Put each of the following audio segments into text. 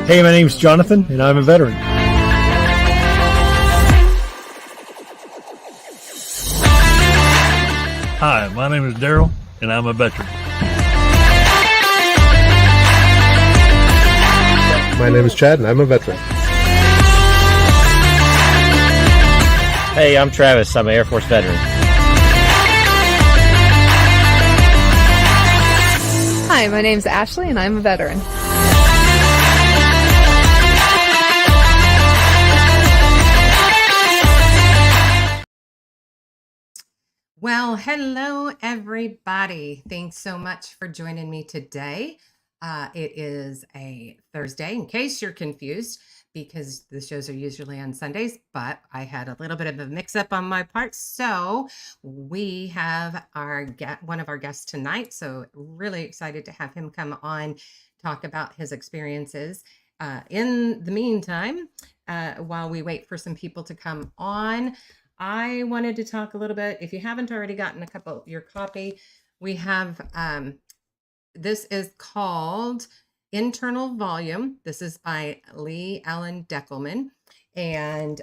Hey, my name's Jonathan, and I'm a veteran. Hi, my name is Daryl, and I'm a veteran. My name is Chad, and I'm a veteran. Hey, I'm Travis. I'm an Air Force veteran. Hi, my name's Ashley, and I'm a veteran. Well, hello, everybody. Thanks so much for joining me today. It is a Thursday, in case you're confused, because the shows are usually on Sundays, but I had a little bit of a mix-up on my part. So we have one of our guests tonight. So really excited to have him come on, talk about his experiences. In the meantime, while we wait for some people to come on, I wanted to talk a little bit. If you haven't already gotten your copy, we have, this is called Internal Volume. This is by Lee Allen Deckelman. And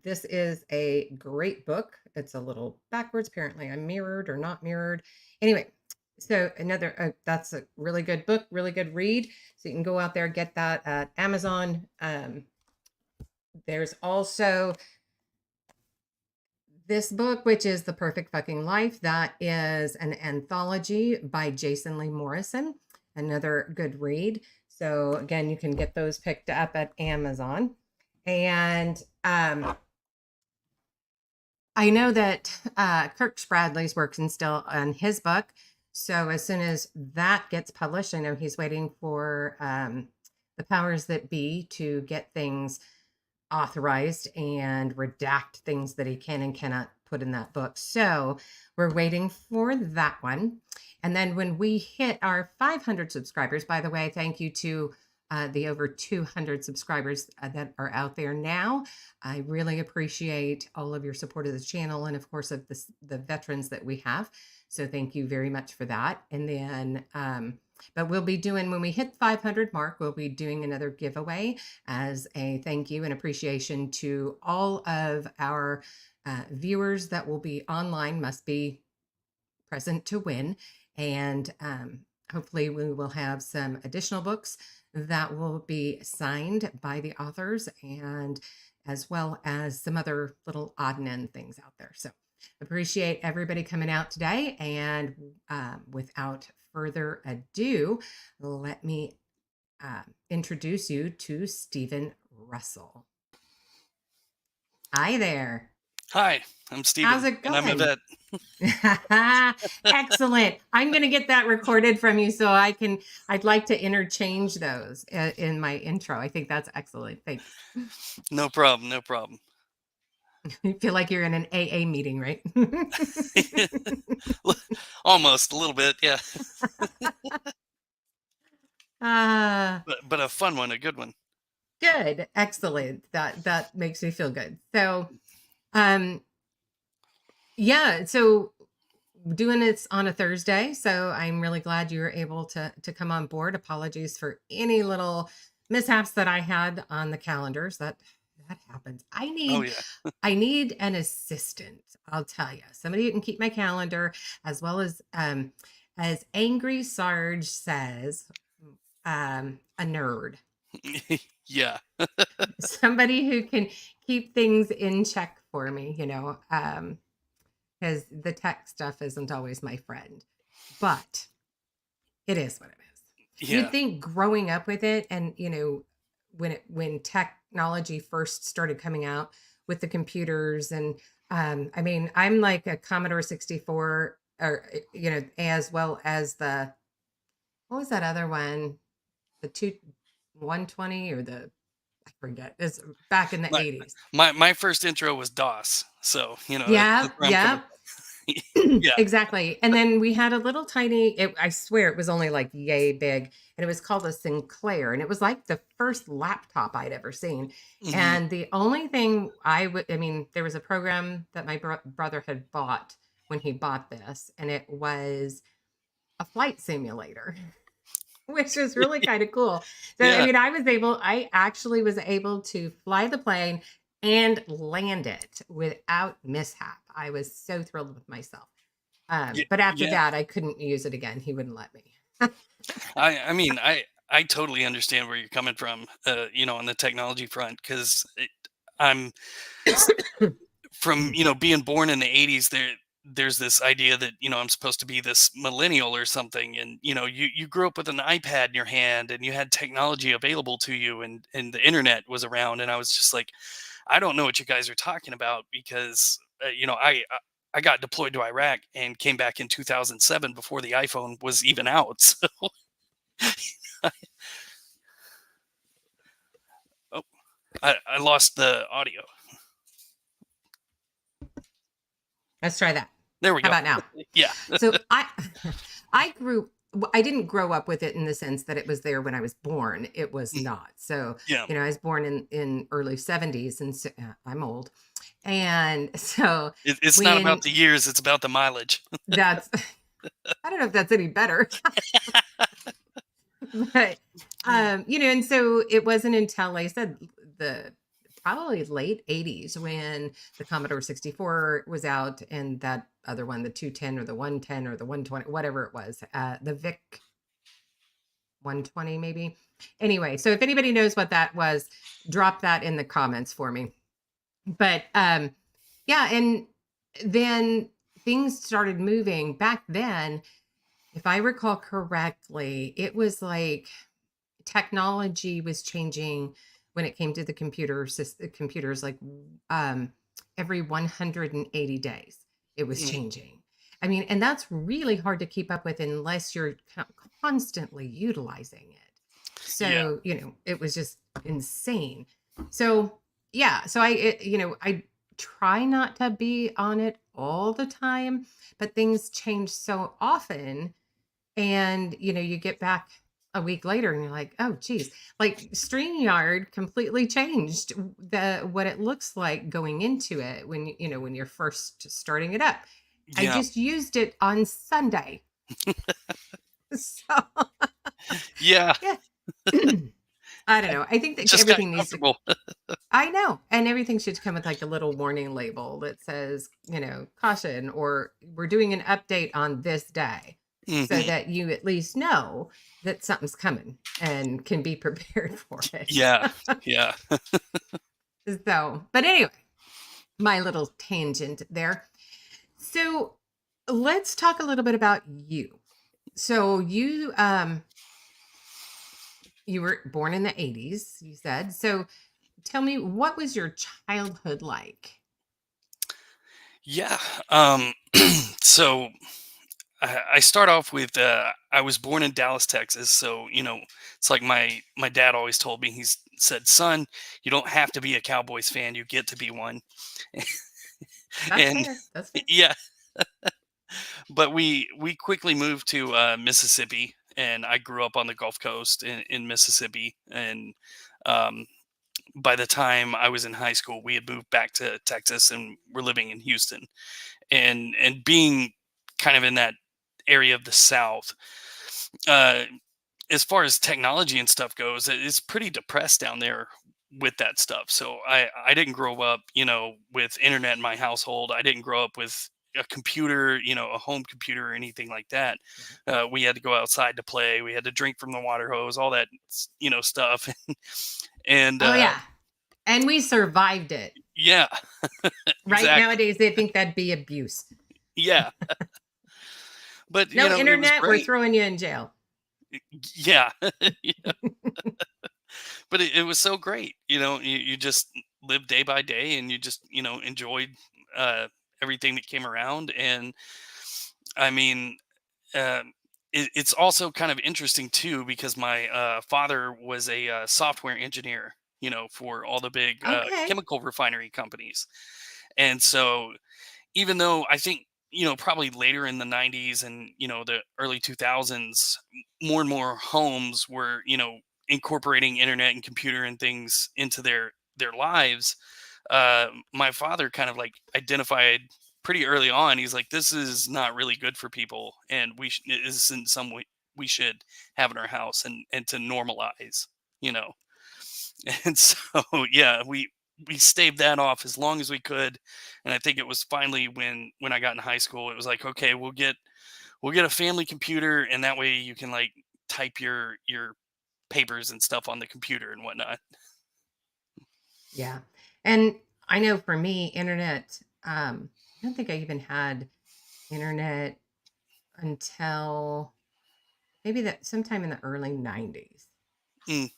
this is a great book. It's a little backwards. Apparently I'm mirrored or not mirrored. Anyway, so that's a really good book, really good read. So you can go out there, get that at Amazon. There's also this book, which is The Perfect Fucking Life. That is an anthology by Jason Lee Morrison, another good read. So again, you can get those picked up at Amazon. And I know that Kirk Spradley's working still on his book. So as soon as that gets published, I know he's waiting for the powers that be to get things authorized and redact things that he can and cannot put in that book. So we're waiting for that one. And then when we hit our 500 subscribers, by the way, thank you to the over 200 subscribers that are out there now. I really appreciate all of your support of the channel and of course of the veterans that we have. So thank you very much for that. And then but we'll be doing, when we hit 500 mark, we'll be doing another giveaway as a thank you and appreciation to all of our viewers that will be online, must be present to win. And hopefully we will have some additional books that will be signed by the authors, and as well as some other little odd and end things out there. So appreciate everybody coming out today. And without further ado, let me introduce you to Stephen Russell. Hi there. Hi, I'm Stephen. How's it going? And I'm a vet. Excellent. I'm going to get that recorded from you so I'd like to interchange those in my intro. I think that's excellent. Thanks. No problem. No problem. You feel like you're in an AA meeting, right? Almost a little bit. Yeah. But a fun one, a good one. Good. Excellent. That makes me feel good. So, yeah, so doing this on a Thursday. So I'm really glad you were able to come on board. Apologies for any little mishaps that I had on the calendars. That happens. I need an assistant. I'll tell you, somebody who can keep my calendar, as well as Angry Sarge says, a nerd. Yeah. Somebody who can keep things in check for me, because the tech stuff isn't always my friend, but it is what it is. Yeah. You'd think growing up with it, and when technology first started coming out with the computers, and I mean, I'm like a Commodore 64, or as well as what was that other one, the 120 or I forget. It's back in the 80s. My first intro was DOS, so Yeah. Yeah. Exactly. And then we had a little tiny, I swear it was only like yay big, and it was called a Sinclair, and it was like the first laptop I'd ever seen. Mhm. And the only thing there was a program that my brother had bought when he bought this, and it was a flight simulator. which was really kind of cool. So, I Yeah. mean, I actually was able to fly the plane and land it without mishap. I was so thrilled with myself. Yeah. But after Yeah. that, I couldn't use it again. He wouldn't let me. I mean, I totally understand where you're coming from, on the technology front, because I'm from, being born in the 80s. There's this idea that, I'm supposed to be this millennial or something. And, you grew up with an iPad in your hand and you had technology available to you, and the internet was around. And I was just like, I don't know what you guys are talking about, because, I got deployed to Iraq and came back in 2007 before the iPhone was even out. So oh, I lost the audio. Let's try that. There we How go. about now? Yeah. So I didn't grow up with it in the sense that it was there when I was born. It was not. So, Yeah. I was born in early 70s, and so, I'm old. And so It's not when about the years, it's about the mileage. that's, I don't know if that's any better, but, and so it wasn't until, like I said, the probably late 80s when the Commodore 64 was out, and that other one, the 210 or the 110 or the 120, whatever it was, the VIC 120 maybe. Anyway, so if anybody knows what that was, drop that in the comments for me. But yeah, and then things started moving back then. If I recall correctly, it was like technology was changing when it came to the computers, like every 180 days it was changing. I mean, and that's really hard to keep up with unless you're constantly utilizing it. So, it was just insane. So, yeah, so I try not to be on it all the time, but things change so often. And, you get back a week later and you're like, oh, geez, like StreamYard completely changed what it looks like going into it when, when you're first starting it up. I Yeah. just used it on Sunday. So, Yeah. yeah. I don't know. I think that Just got everything needs to, comfortable. I know. And everything should come with like a little warning label that says, caution, or we're doing an update on this day, so Mhm. that you at least know that something's coming and can be prepared for it. Yeah. Yeah. So, but anyway, my little tangent there. So let's talk a little bit about you. So you were born in the 80s, you said. So tell me, what was your childhood like? Yeah. So I start off with I was born in Dallas, Texas. So, it's like my dad always told me. He said, "Son, you don't have to be a Cowboys fan. You get to be one." That's And fair. That's fair. yeah, but we quickly moved to Mississippi, and I grew up on the Gulf Coast in Mississippi. And um, by the time I was in high school, we had moved back to Texas and we're living in Houston. And being kind of in that area of the South, uh, as far as technology and stuff goes, it's pretty depressed down there with that stuff. So I didn't grow up, with internet in my household. I didn't grow up with a computer, a home computer or anything like that. We had to go outside to play. We had to drink from the water hose, all that, stuff. And Oh, yeah. And we survived it. yeah, Right? exactly. Nowadays, they think that'd be abuse. Yeah. But No it was internet, we're great. throwing you in jail. Yeah. Yeah. But it was so great. You just lived day by day, and you just, enjoyed everything that came around. And I mean, it's also kind of interesting too, because my father was a software engineer, for all the big Okay. chemical refinery companies. And so even though I think, probably later in the 90s and, the early 2000s, more and more homes were, incorporating internet and computer and things into their lives. My father kind of like identified pretty early on. He's like, this is not really good for people, and it is in some we should have in our house, and to normalize, you know. And so yeah, we staved that off as long as we could. And I think it was finally when I got in high school, it was like, okay, we'll get a family computer, and that way you can like type your papers and stuff on the computer and whatnot. Yeah. And I know for me, internet, I don't think I even had internet until maybe that sometime in the early 90s. Mm.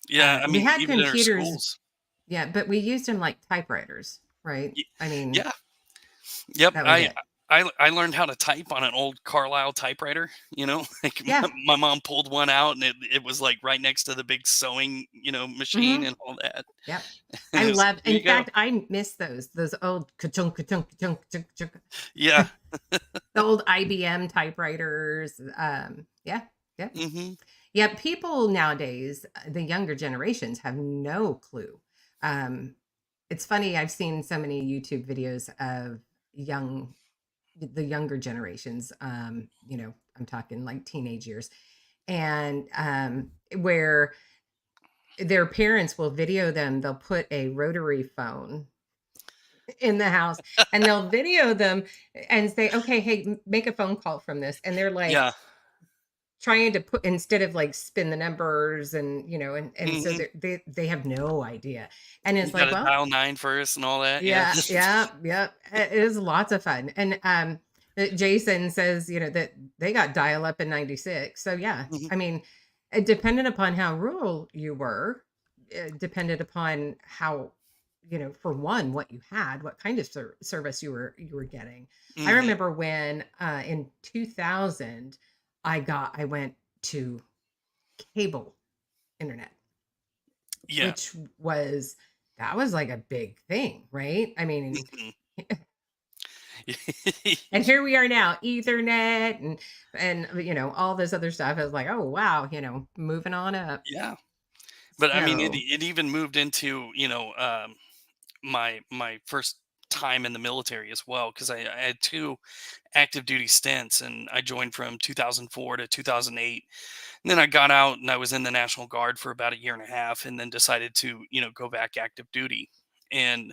Yeah, I We mean, had even in our computers, schools. yeah, but we used them like typewriters, right? Y- I mean, Yeah, yep. that was I it. I learned how to type on an old Carlisle typewriter. Like Yeah. my mom pulled one out, and it was like right next to the big sewing, machine Hmm. and all that. Yep. And I it was like, love, here in you go. fact, I miss those old ka-chunk, ka-chunk, ka-chunk, ka-chunk, ka-chunk, Yeah. the old IBM typewriters. Yeah. Yeah. Hmm. Yeah, people nowadays, the younger generations have no clue. Um, it's funny, I've seen so many YouTube videos of the younger generations, I'm talking like teenage years, and where their parents will video them, they'll put a rotary phone in the house and they'll video them and say, okay, hey, make a phone call from this. And they're like, Yeah. trying to put, instead of like spin the numbers and and so Hmm. they have no idea, and You it's got like, to well, dial nine first and all that. Yeah. yeah, yeah, yeah, it is lots of fun. And Jason says that they got dial up in 96, so yeah, Mhm. I mean, it depended upon how rural you were, it depended upon how, for one, what you had, what kind of service you were getting. I Mhm. remember when in 2000 I went to cable internet, Yeah. which was that was like a big thing, right? I mean, Mhm. and here we are now, Ethernet and all this other stuff. I was like, oh wow, moving on up. Yeah. But I mean, it So it even moved into, my first time in the military as well, because I had two active duty stints, and I joined from 2004 to 2008. And then I got out and I was in the National Guard for about a year and a half, and then decided to go back active duty. And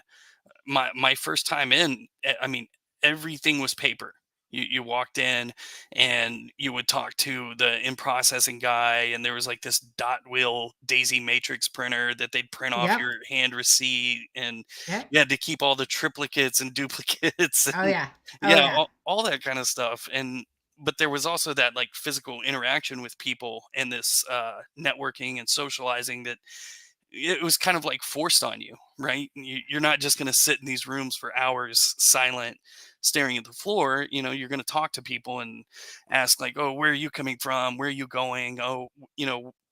my first time in, I mean, everything was paper. You walked in and you would talk to the in processing guy, and there was like this dot wheel daisy matrix printer that they'd print off yep, your hand receipt, and yep. you had to keep all the triplicates and duplicates Oh and yeah, oh yeah, yeah, all that kind of stuff. And but there was also that like physical interaction with people, and this networking and socializing that it was kind of like forced on you, right? You're not just going to sit in these rooms for hours silent, staring at the floor. You're going to talk to people and ask, like, oh, where are you coming from? Where are you going? Oh,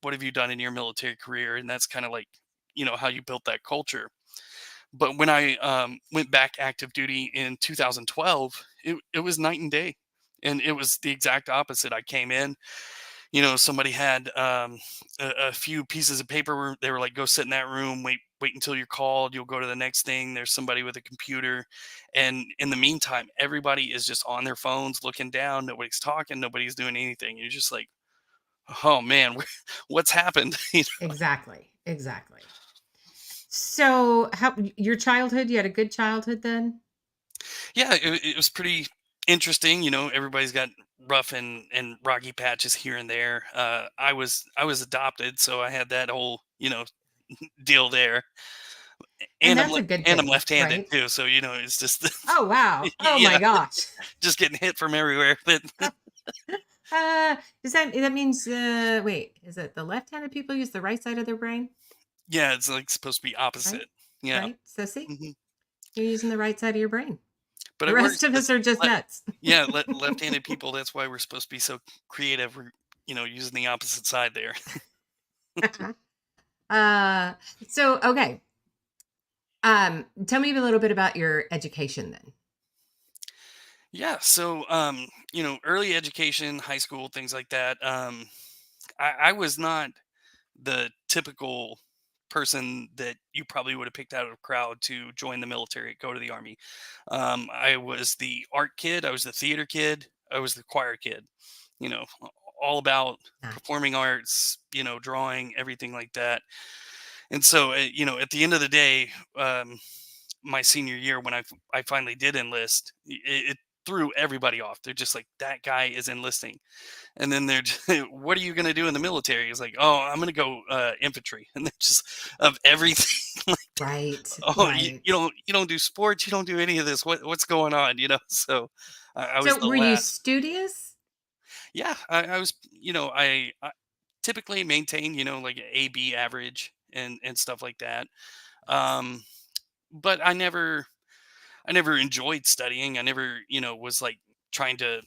what have you done in your military career? And that's kind of like, how you built that culture. But when I went back active duty in 2012, it was night and day. And it was the exact opposite. I came in, somebody had a few pieces of paper where they were like, go sit in that room, wait until you're called, you'll go to the next thing, there's somebody with a computer. And in the meantime, everybody is just on their phones looking down, nobody's talking, nobody's doing anything. You're just like, oh man, what's happened? exactly, exactly. So, how your childhood? You had a good childhood then? Yeah, it was pretty interesting. Everybody's got rough and rocky patches here and there. I was adopted, so I had that whole deal there. And And I'm that's a good and I'm thing, left-handed right? too, so it's just Oh wow! Oh my yeah, gosh! just getting hit from everywhere. But Does that means wait, is it the left-handed people use the right side of their brain, yeah, it's like supposed to be right? opposite. Yeah. Right? So see, Hmm. you're using the right side of your brain. But The it rest works of 'cause us are just nuts. yeah, left-handed people. That's why we're supposed to be so creative. We're using the opposite side there. uh, so okay. Tell me a little bit about your education then. Yeah. So early education, high school, things like that. I was not the typical person that you probably would have picked out of a crowd to join the military, go to the army. I was the art kid, I was the theater kid, I was the choir kid. You know, all about Nice. performing arts, drawing, everything like that. And so, at the end of the day, my senior year, when I finally did enlist, it threw everybody off. They're just like, that guy is enlisting. And then they're just, what are you going to do in the military? It's like, oh, I'm going to go infantry. And they're just of everything. Like, Right. oh, Right. you don't do sports. You don't do any of this. What's going on? So I was So the were you last. studious? Yeah, I was, I typically maintain, like an AB average and stuff like that. Um, but I never enjoyed studying. I never, was like trying to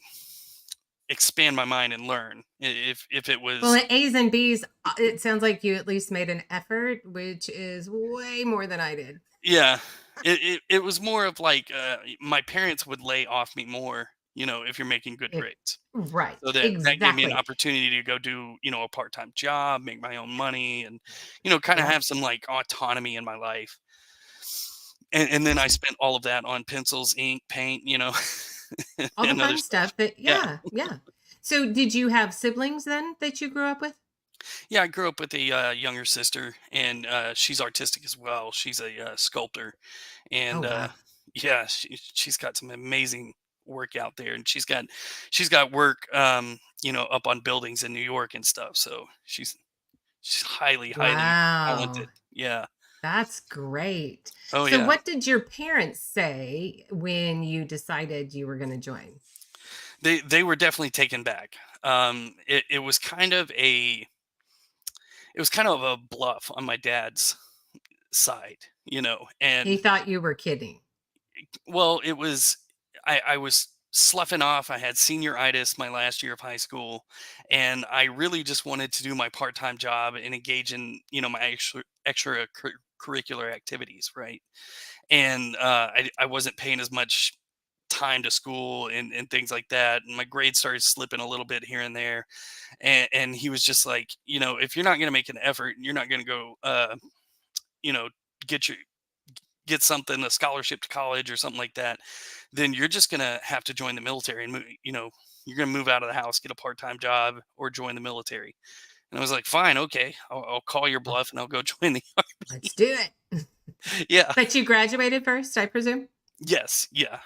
expand my mind and learn. If it Well, was, at A's and B's, it sounds like you at least made an effort, which is way more than I did. yeah, it was more of like my parents would lay off me more, if you're making good If grades. Right. So that gave me an Exactly. opportunity to go do, a part-time job, make my own money, and kind of Yep. have some like autonomy in my life. And then I spent all of that on pencils, ink, paint, All the and other fun stuff. stuff that, Yeah. yeah, yeah. So did you have siblings then that you grew up with? Yeah, I grew up with a younger sister, and she's artistic as well. She's a sculptor, Oh, and wow. yeah, she's got some amazing work out there, and she's got work, up on buildings in New York and stuff. So she's highly, highly Wow. talented. Yeah. That's great. Oh So yeah. what did your parents say when you decided you were going to join? They were definitely taken back. It was kind of a bluff on my dad's side, He and thought you were kidding. well, I was sloughing off. I had senioritis my last year of high school, and I really just wanted to do my part-time job and engage in, my extra curricular activities, right? And I wasn't paying as much time to school and things like that, and my grades started slipping a little bit here and there. And he was just like, if you're not going to make an effort, you're not going to go, you know, get your get something, a scholarship to college or something like that, then you're just gonna have to join the military and you're gonna move out of the house, get a part-time job, or join the military. And I was like, fine, okay, I'll call your Well, bluff and I'll go join the let's do it. yeah. But you graduated first, I presume? Yes, yeah.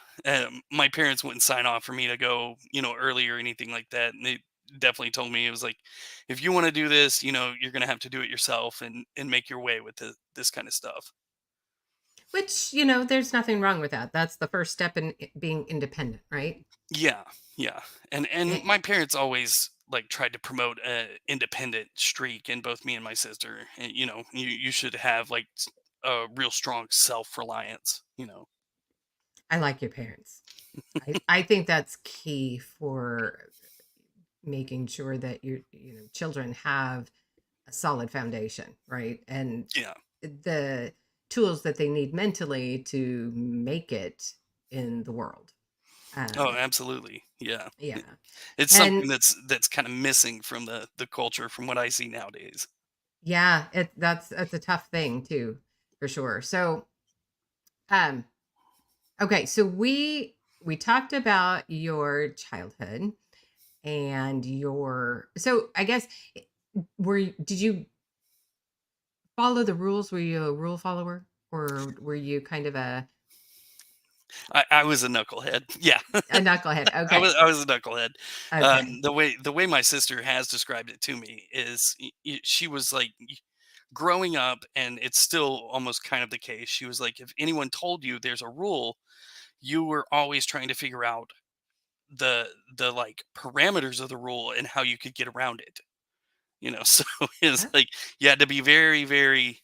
My parents wouldn't sign off for me to go, early or anything like that. And they definitely told me, it was like, if you want to do this, you're gonna have to do it yourself and make your way with this kind of stuff. Which, there's nothing wrong with that. That's the first step in being independent, right? Yeah, yeah. And Eh, my parents always like tried to promote a independent streak in both me and my sister. And you should have like a real strong self-reliance. I like your parents. I think that's key for making sure that your children have a solid foundation, right? And Yeah. the tools that they need mentally to make it in the world. Oh, Um, absolutely. Yeah. yeah. It's And something that's kind of missing from the culture from what I see nowadays. yeah, that's a tough thing too, for sure. So, um, okay, so we talked about your childhood and your so I guess did you follow the rules? Were you a rule follower or were you kind of I was a knucklehead. Yeah. a knucklehead? I Okay. was I was a knucklehead. Okay. The way my sister has described it to me is she was like growing up, and it's still almost kind of the case. She was like, if anyone told you there's a rule, you were always trying to figure out the like parameters of the rule and how you could get around it. So it's Huh? like you had to be very, very,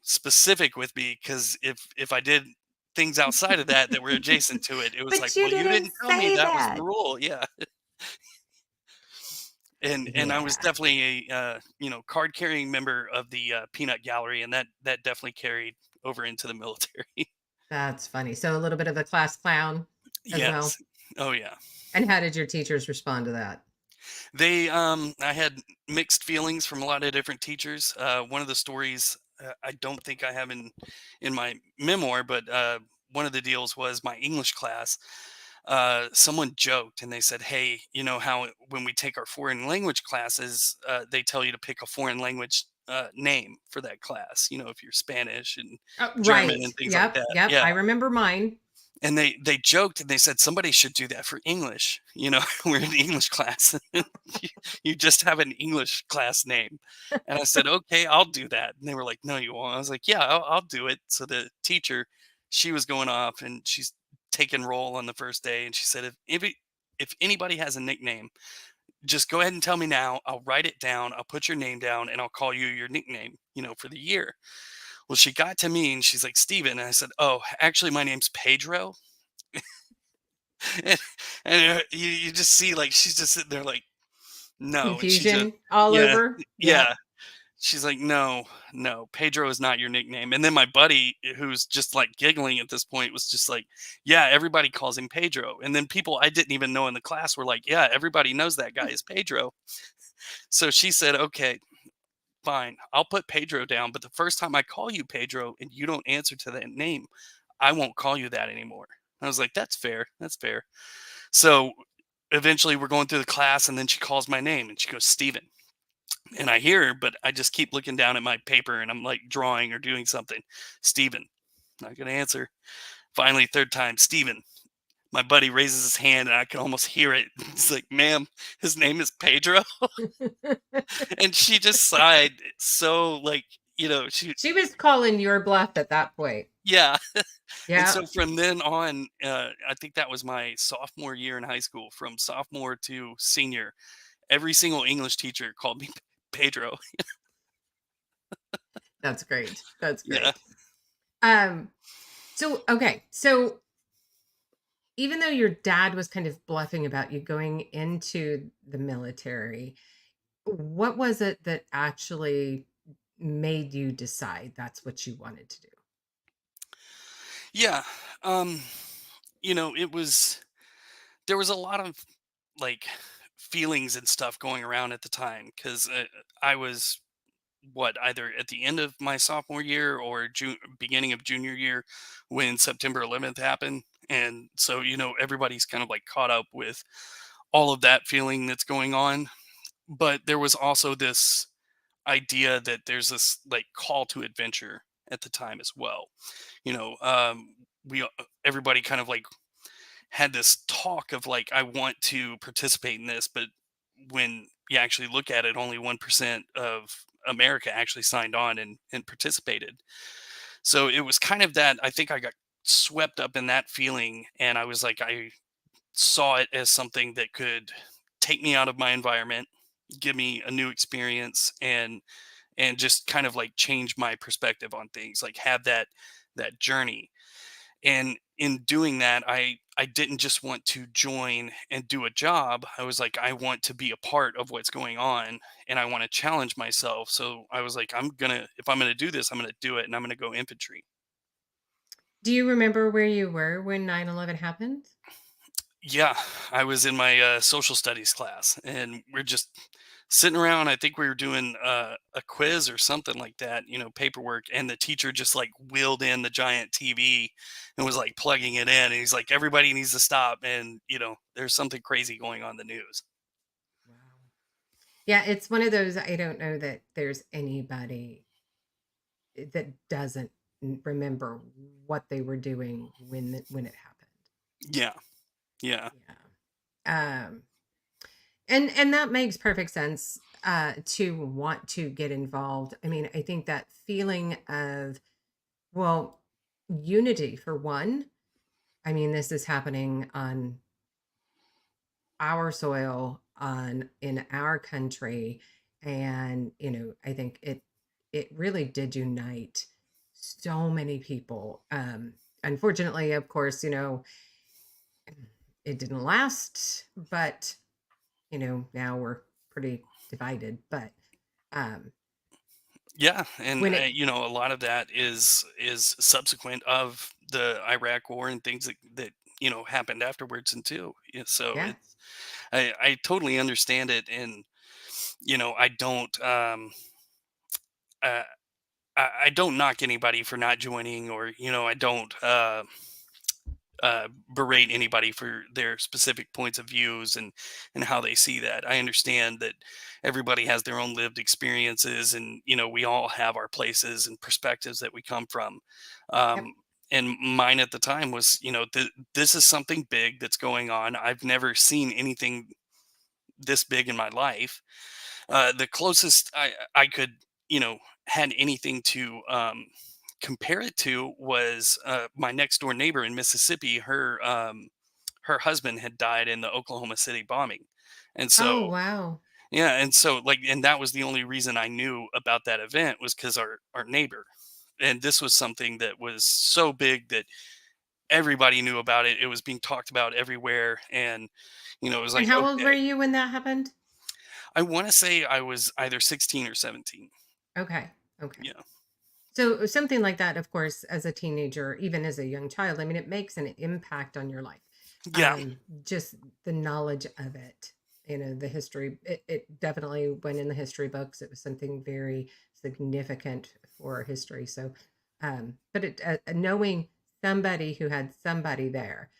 specific with me, because if I did things outside of that were adjacent to it, it was like, But you well, you didn't didn't tell me say that was the that. rule. Yeah. And I was Yeah, definitely a card carrying member of the peanut gallery, and that definitely carried over into the military. that's funny. So a little bit of a class clown as well. Yes. Oh yeah. And how did your teachers respond to that? I had mixed feelings from a lot of different teachers. One of the stories, I don't think I have in my memoir, but one of the deals was my English class. someone joked and they said, "Hey, you know how when we take our foreign language classes, they tell you to pick a foreign language name for that class. You know, if you're Spanish and German Right. and things like Yep. that." Yep. Yeah, I remember mine. and they joked and they said somebody should do that for English. You know, we're in English class. you, you just have an English class name, and I said, "Okay, I'll do that." And they were like, "No, you won't." I was like, "Yeah, I'll do it." So the teacher, she was going off and she's taking roll on the first day, and she said, if anybody has a nickname, just go ahead and tell me now. I'll write it down. I'll put your name down, and I'll call you your nickname. You know, for the year. Well, she got to me and she's like, "Steven." And I said, "Oh, actually, my name's Pedro." and you just see like she's just sitting there like, no, and she just, Confusion all yeah, over. Yep. yeah. She's like, "No, no, Pedro is not your nickname." And then my buddy, who's just like giggling at this point, was just like, "Yeah, everybody calls him Pedro." And then people I didn't even know in the class were like, "Yeah, everybody knows that guy is Pedro." So she said, "Okay, fine, I'll put Pedro down, but the first time I call you Pedro and you don't answer to that name, I won't call you that anymore." I was like, "That's fair. That's fair." So eventually we're going through the class and then she calls my name and she goes, "Steven." And I hear her, but I just keep looking down at my paper and I'm like drawing or doing something. "Steven." Not gonna answer. Finally, third time, "Steven." My buddy raises his hand and I can almost hear it. He's like, "Ma'am, his name is Pedro." And she just sighed. So like, she, She was calling your bluff at that point. yeah. And Yeah. so from then on, I think that was my sophomore year in high school. From sophomore to senior, every single English teacher called me Pedro. That's great. That's Yeah. great. Um, so okay. So even though your dad was kind of bluffing about you going into the military, what was it that actually made you decide that's what you wanted to do? Yeah. Um, it was there was a lot of like feelings and stuff going around at the time because I was either at the end of my sophomore year or beginning of junior year when September 11th happened. And so, everybody's kind of like caught up with all of that feeling that's going on. But there was also this idea that there's this like call to adventure at the time as well. You know, everybody kind of like had this talk of like, I want to participate in this, but when you actually look at it, only 1% of America actually signed on and participated. So it was kind of that. I think I got swept up in that feeling, and I was like, I saw it as something that could take me out of my environment, give me a new experience, and just kind of like change my perspective on things, like have that journey. And in doing that, I didn't just want to join and do a job. I was like, I want to be a part of what's going on and I want to challenge myself. So I was like, if I'm gonna do this, I'm gonna do it, and I'm gonna go infantry. Do you remember where you were when 9/11 happened? Yeah, I was in my social studies class, and we're just sitting around. I think we were doing a quiz or something like that, paperwork. And the teacher just like wheeled in the giant TV and was like plugging it in. And he's like, "Everybody needs to stop." And, there's something crazy going on in the news. Wow. Yeah, it's one of those. I don't know that there's anybody that doesn't remember what they were doing when it happened. Yeah. Yeah. Yeah. And that makes perfect sense to want to get involved. I mean, I think that feeling of, well, unity for one. I mean, this is happening on our soil, on in our country, and I think it really did unite so many people. Unfortunately, of course, it didn't last, but now we're pretty divided. But um, Yeah, and when it, a lot of that is subsequent of the Iraq War and things that happened afterwards and too. Yeah, so yeah, I totally understand it, and I don't uh, I don't knock anybody for not joining, or I don't berate anybody for their specific points of views and how they see that. I understand that everybody has their own lived experiences, and we all have our places and perspectives that we come from. Yep. Um, and mine at the time was, this is something big that's going on. I've never seen anything this big in my life. The closest I could, had anything to compare it to was my next door neighbor in Mississippi. Her husband had died in the Oklahoma City bombing, and Oh, so wow. yeah, and so and that was the only reason I knew about that event was because our neighbor, and this was something that was so big that everybody knew about it. It was being talked about everywhere, and it was And like, how old were okay, you when that happened? I want to say I was either 16 or 17. Okay. Okay. Yeah. So something like that, of course, as a teenager, even as a young child, I mean, it makes an impact on your life. Yeah. Just the knowledge of it, the history, it definitely went in the history books. It was something very significant for history. So, but knowing somebody who had somebody there,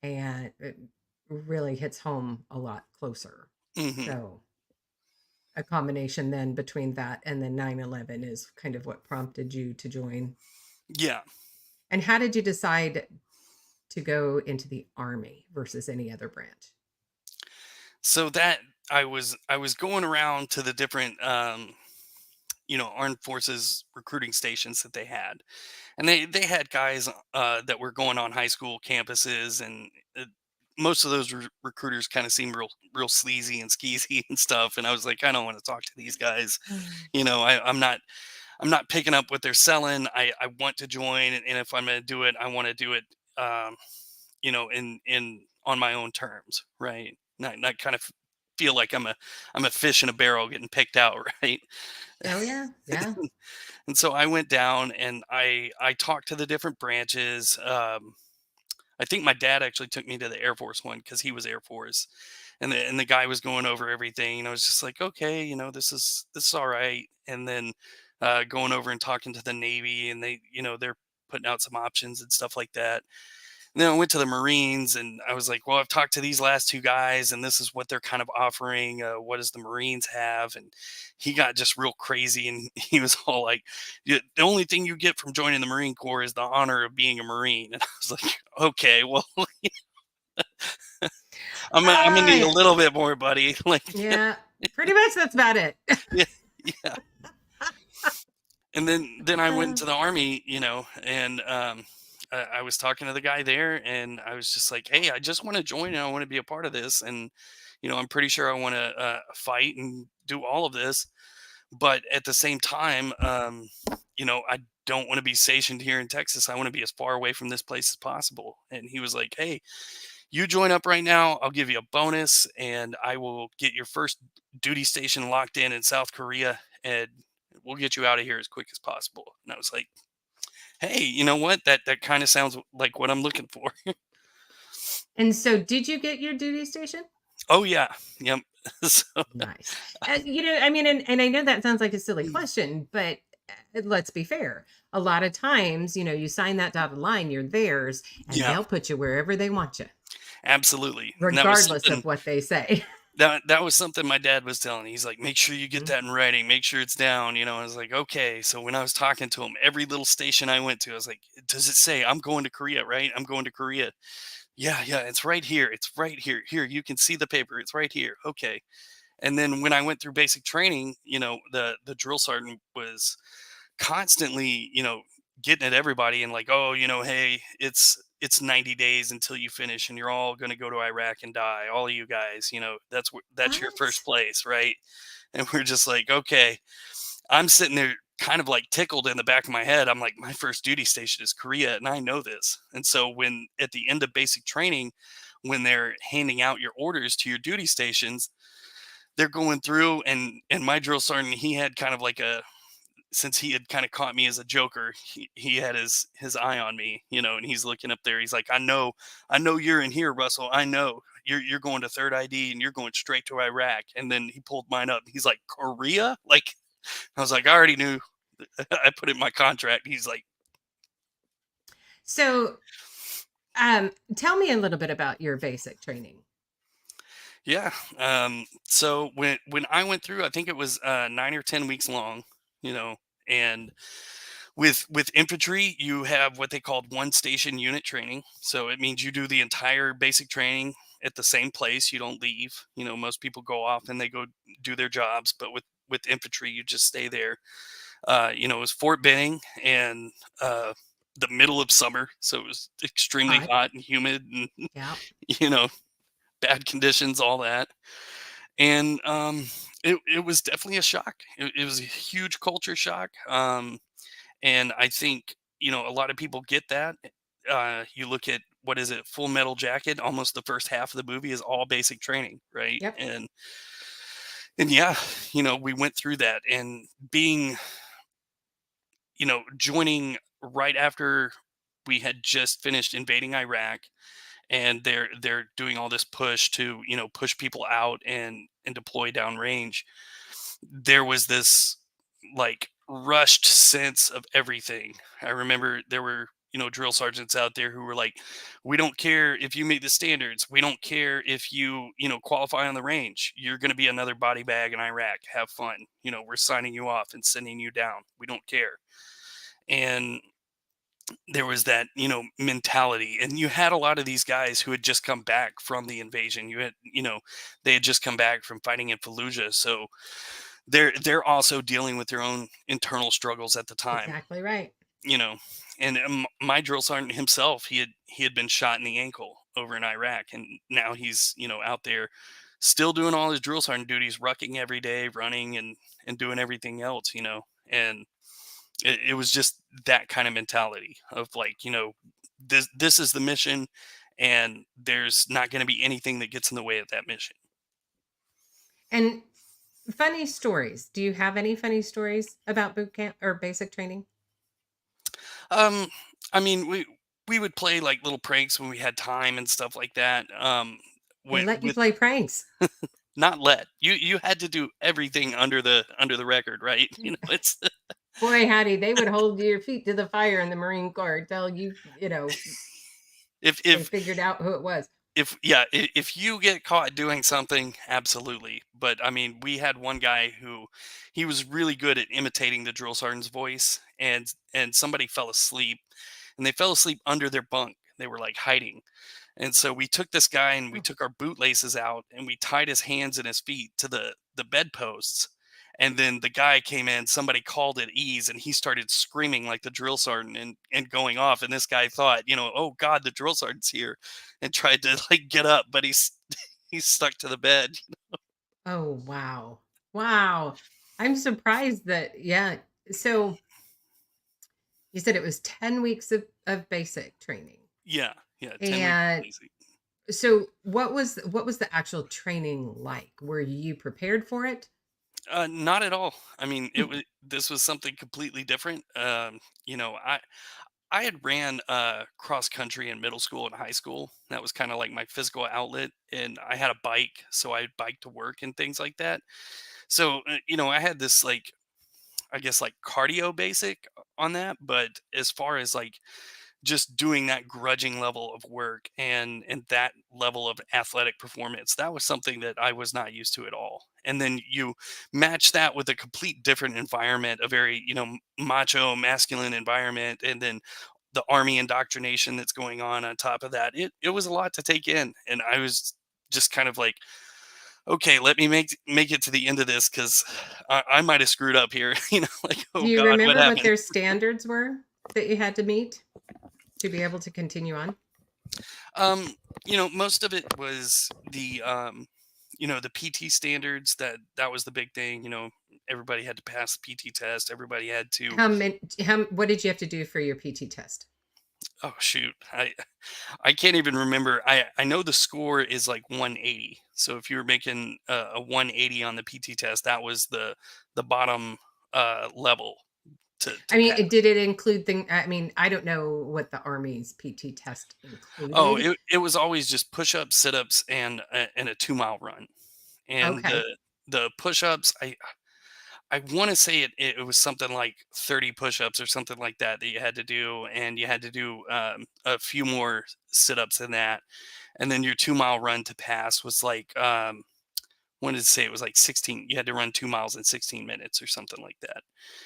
and it really hits home a lot closer. Hmm. So a combination then between that and then 9/11 is kind of what prompted you to join. Yeah. And how did you decide to go into the Army versus any other branch? So that I was going around to the different armed forces recruiting stations that they had, and they had guys that were going on high school campuses, and most of those recruiters kind of seemed real sleazy and skeezy and stuff, and I was like, I don't want to talk to these guys. Mm. I'm not picking up what they're selling. I want to join, and if I'm going to do it, I want to do it um, in on my own terms, right? Not kind of feel like I'm a fish in a barrel getting picked out, right? Oh yeah, yeah. And so I went down and I talked to the different branches. I think my dad actually took me to the Air Force one because he was Air Force, and the guy was going over everything, and I was just like, okay, this is all right. And then going over and talking to the Navy, and they're putting out some options and stuff like that. And then I went to the Marines, and I was like, well, I've talked to these last two guys, and this is what they're kind of offering. What does the Marines have? And he got just real crazy, and he was all like, the only thing you get from joining the Marine Corps is the honor of being a Marine. And I was like, okay, well, I'm gonna need a Ah, little bit more, buddy. Like, yeah, pretty much that's about it. yeah, yeah. And then I went to the Army, and I was talking to the guy there, and I was just like, hey, I just want to join, and I want to be a part of this, and I'm pretty sure I want to fight and do all of this, but at the same time, I don't want to be stationed here in Texas. I want to be as far away from this place as possible. And he was like, hey, you join up right now, I'll give you a bonus, and I will get your first duty station locked in South Korea, and we'll get you out of here as quick as possible. And I was like, hey, you know what? That kind of sounds like what I'm looking for. And so, did you get your duty station? Oh yeah, yep. So, Nice. I mean, and I know that sounds like a silly question, but let's be fair. A lot of times, you sign that dotted line, you're theirs, and yeah, they'll put you wherever they want you, absolutely. And that was regardless something of what they say. that was something my dad was telling me. He's like, make sure you get Mhm. that in writing, make sure it's down. I was like, okay. So when I was talking to him, every little station I went to, I was like, does it say I'm going to Korea, right? I'm going to Korea. Yeah, yeah, it's right here. It's right here. Here, you can see the paper. It's right here. Okay. And then when I went through basic training, the drill sergeant was constantly, getting at everybody and like, oh, hey, it's 90 days until you finish, and you're all going to go to Iraq and die. All of you guys, that's your What? first place, right? And we're just like, okay. I'm sitting there kind of like tickled in the back of my head. I'm like, my first duty station is Korea, and I know this. And so when at the end of basic training, when they're handing out your orders to your duty stations, they're going through, and my drill sergeant, he had kind of like since he had kind of caught me as a joker, he had his eye on me, and he's looking up there. He's like, I know you're in here, Russell. I know you're going to third ID, and you're going straight to Iraq. And then he pulled mine up. He's like, Korea? Like, I was like, I already knew. I put it in my contract. He's like, So Tell me a little bit about your basic training. Yeah. So when I went through, I think it was 9 or 10 weeks long. You know, and with infantry, you have what they called one station unit training. So it means you do the entire basic training at the same place. You don't leave. You know, most people go off and they go do their jobs, but with infantry, you just stay there. It was Fort Benning and the middle of summer, so it was extremely Hot. hot and humid, and Yeah. you know, bad conditions, all that. And it was definitely a shock. It was a huge culture shock. And I think, a lot of people get that. You look at, what is it, Full Metal Jacket, almost the first half of the movie is all basic training, right? Yep. And yeah, we went through that, and being, joining right after we had just finished invading Iraq, and they're doing all this push to, push people out and deploy downrange. There was this, like, rushed sense of everything. I remember there were, drill sergeants out there who were like, we don't care if you meet the standards, we don't care if you, qualify on the range, you're going to be another body bag in Iraq, have fun, we're signing you off and sending you down, we don't care. And there was that, mentality, and you had a lot of these guys who had just come back from the invasion. You had, they had just come back from fighting in Fallujah, so they're also dealing with their own internal struggles at the time. Exactly right. you know and my drill sergeant himself, he had been shot in the ankle over in Iraq, and now he's, out there still doing all his drill sergeant duties, rucking every day, running and doing everything else, and it was just that kind of mentality of, like, this is the mission, and there's not going to be anything that gets in the way of that mission. And funny stories. Do you have any funny stories about boot camp or basic training? um I mean, we would play, like, little pranks when we had time and stuff like that. They with, let you with play pranks. Not let you had to do everything under the record, right? It's Boy, howdy, they would hold your feet to the fire in the Marine Corps till if they if figured out who it was. if yeah, if you get caught doing something, absolutely. But I mean, we had one guy who, he was really good at imitating the drill sergeant's voice, and somebody fell asleep, and they fell asleep under their bunk. They were, like, hiding. And so we took this guy and we Oh, took our bootlaces out and we tied his hands and his feet to the bedposts. And then the guy came in, somebody called it ease, and he started screaming like the drill sergeant and going off. And this guy thought, oh God, the drill sergeant's here, and tried to, like, get up, but he's stuck to the bed. oh, wow. Wow. I'm surprised that, yeah. So you said it was 10 weeks of basic training. Yeah, yeah, 10 weeks And basic. so what was the actual training like? Were you prepared for it? Not at all. I mean, this was something completely different. I had ran cross country in middle school and high school. That was kind of like my physical outlet, and I had a bike, so I biked to work and things like that. So, I had this, like, I guess, like, cardio basic on that, but as far as, like, just doing that grudging level of work and that level of athletic performance, that was something that I was not used to at all. And then you match that with a complete different environment, a very, macho masculine environment, and then the army indoctrination that's going on top of that. It was a lot to take in, and I was just kind of like, okay, let me make it to the end of this, because I might have screwed up here. Like, Do oh you God, what remember what happened? their standards were that you had to meet to be able to continue on? Most of it was the PT standards. That was the big thing. Everybody had to pass the PT test. Everybody had to. What did you have to do for your PT test? Oh shoot, I can't even remember. I know the score is like 180. So if you were making a 180 on the PT test, that was the bottom level to I mean, pass. did it include I mean, I don't know what the Army's PT test Oh, included. it was always just push-ups, sit-ups, and a 2-mile run. And Okay. the push-ups, I want to say it was something like 30 push-ups or something like that that you had to do, and you had to do a few more sit-ups than that, and then your 2 mile run to pass was like wanted to say it was like 16. You had to run 2 miles in 16 minutes or something like that.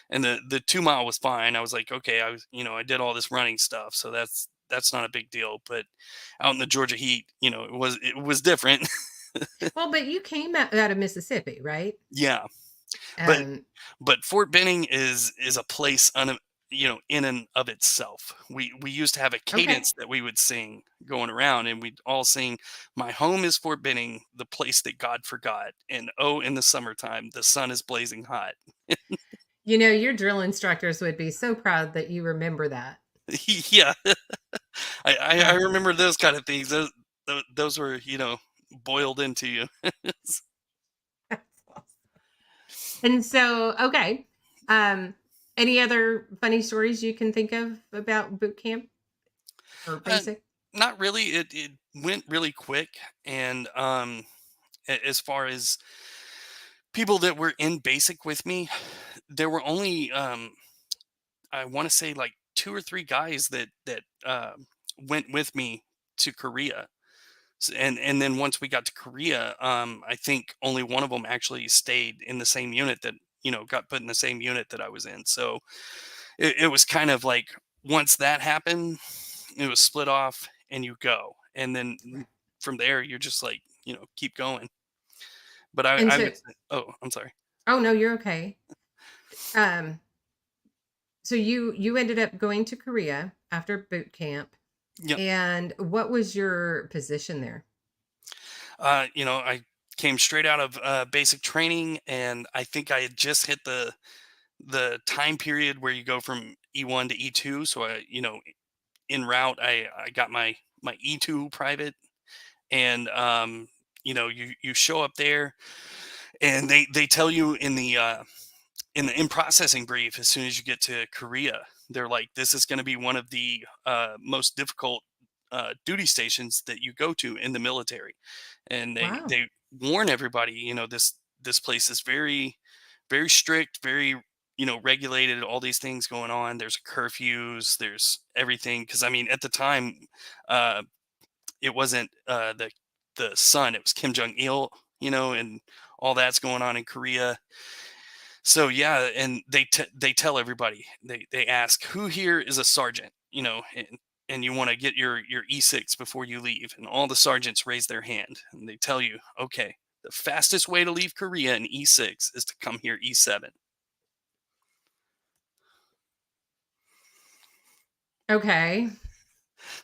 And the 2 mile was fine. I was like, okay, I was, I did all this running stuff, so that's not a big deal. But out in the Georgia heat, it was different. Well, but you came out of Mississippi, right? Yeah, but Um, but Fort Benning is a place in and of itself. We used to have a okay. cadence that we would sing going around, and we'd all sing, "My home is Fort Benning, the place that God forgot, and oh, in the summertime, the sun is blazing hot." Your drill instructors would be so proud that you remember that. Yeah, I Um, remember those kind of things. Those were boiled into you. and so, okay. Um, any other funny stories you can think of about boot camp or Uh, basic? Not really. It went really quick, and as far as people that were in basic with me, there were only I want to say like two or three guys that went with me to Korea. And then once we got to Korea, I think only one of them actually stayed in the same unit that got put in the same unit that I was in. So it was kind of like once that happened, it was split off and you go, and then Right. from there you're just like keep going. But I, And I so, would say, oh, I'm sorry. oh no, you're okay. Um, so you ended up going to Korea after boot camp, Yep. and what was your position there? I came straight out of basic training, and I think I had just hit the time period where you go from E1 to E2. So en route, I got my E2 private, and you show up there, and they tell you in the in processing brief as soon as you get to Korea, they're like, this is going to be one of the most difficult duty stations that you go to in the military, and Wow. they warn everybody, this place is very very strict, very regulated, all these things going on. There's curfews, there's everything, because I mean at the time uh it wasn't the son, it was Kim Jong Il, and all that's going on in Korea. So yeah, and they tell everybody, they ask who here is a sergeant, and you want to get your E6 before you leave, and all the sergeants raise their hand, and they tell you, okay, the fastest way to leave Korea in E6 is to come here E7. Okay.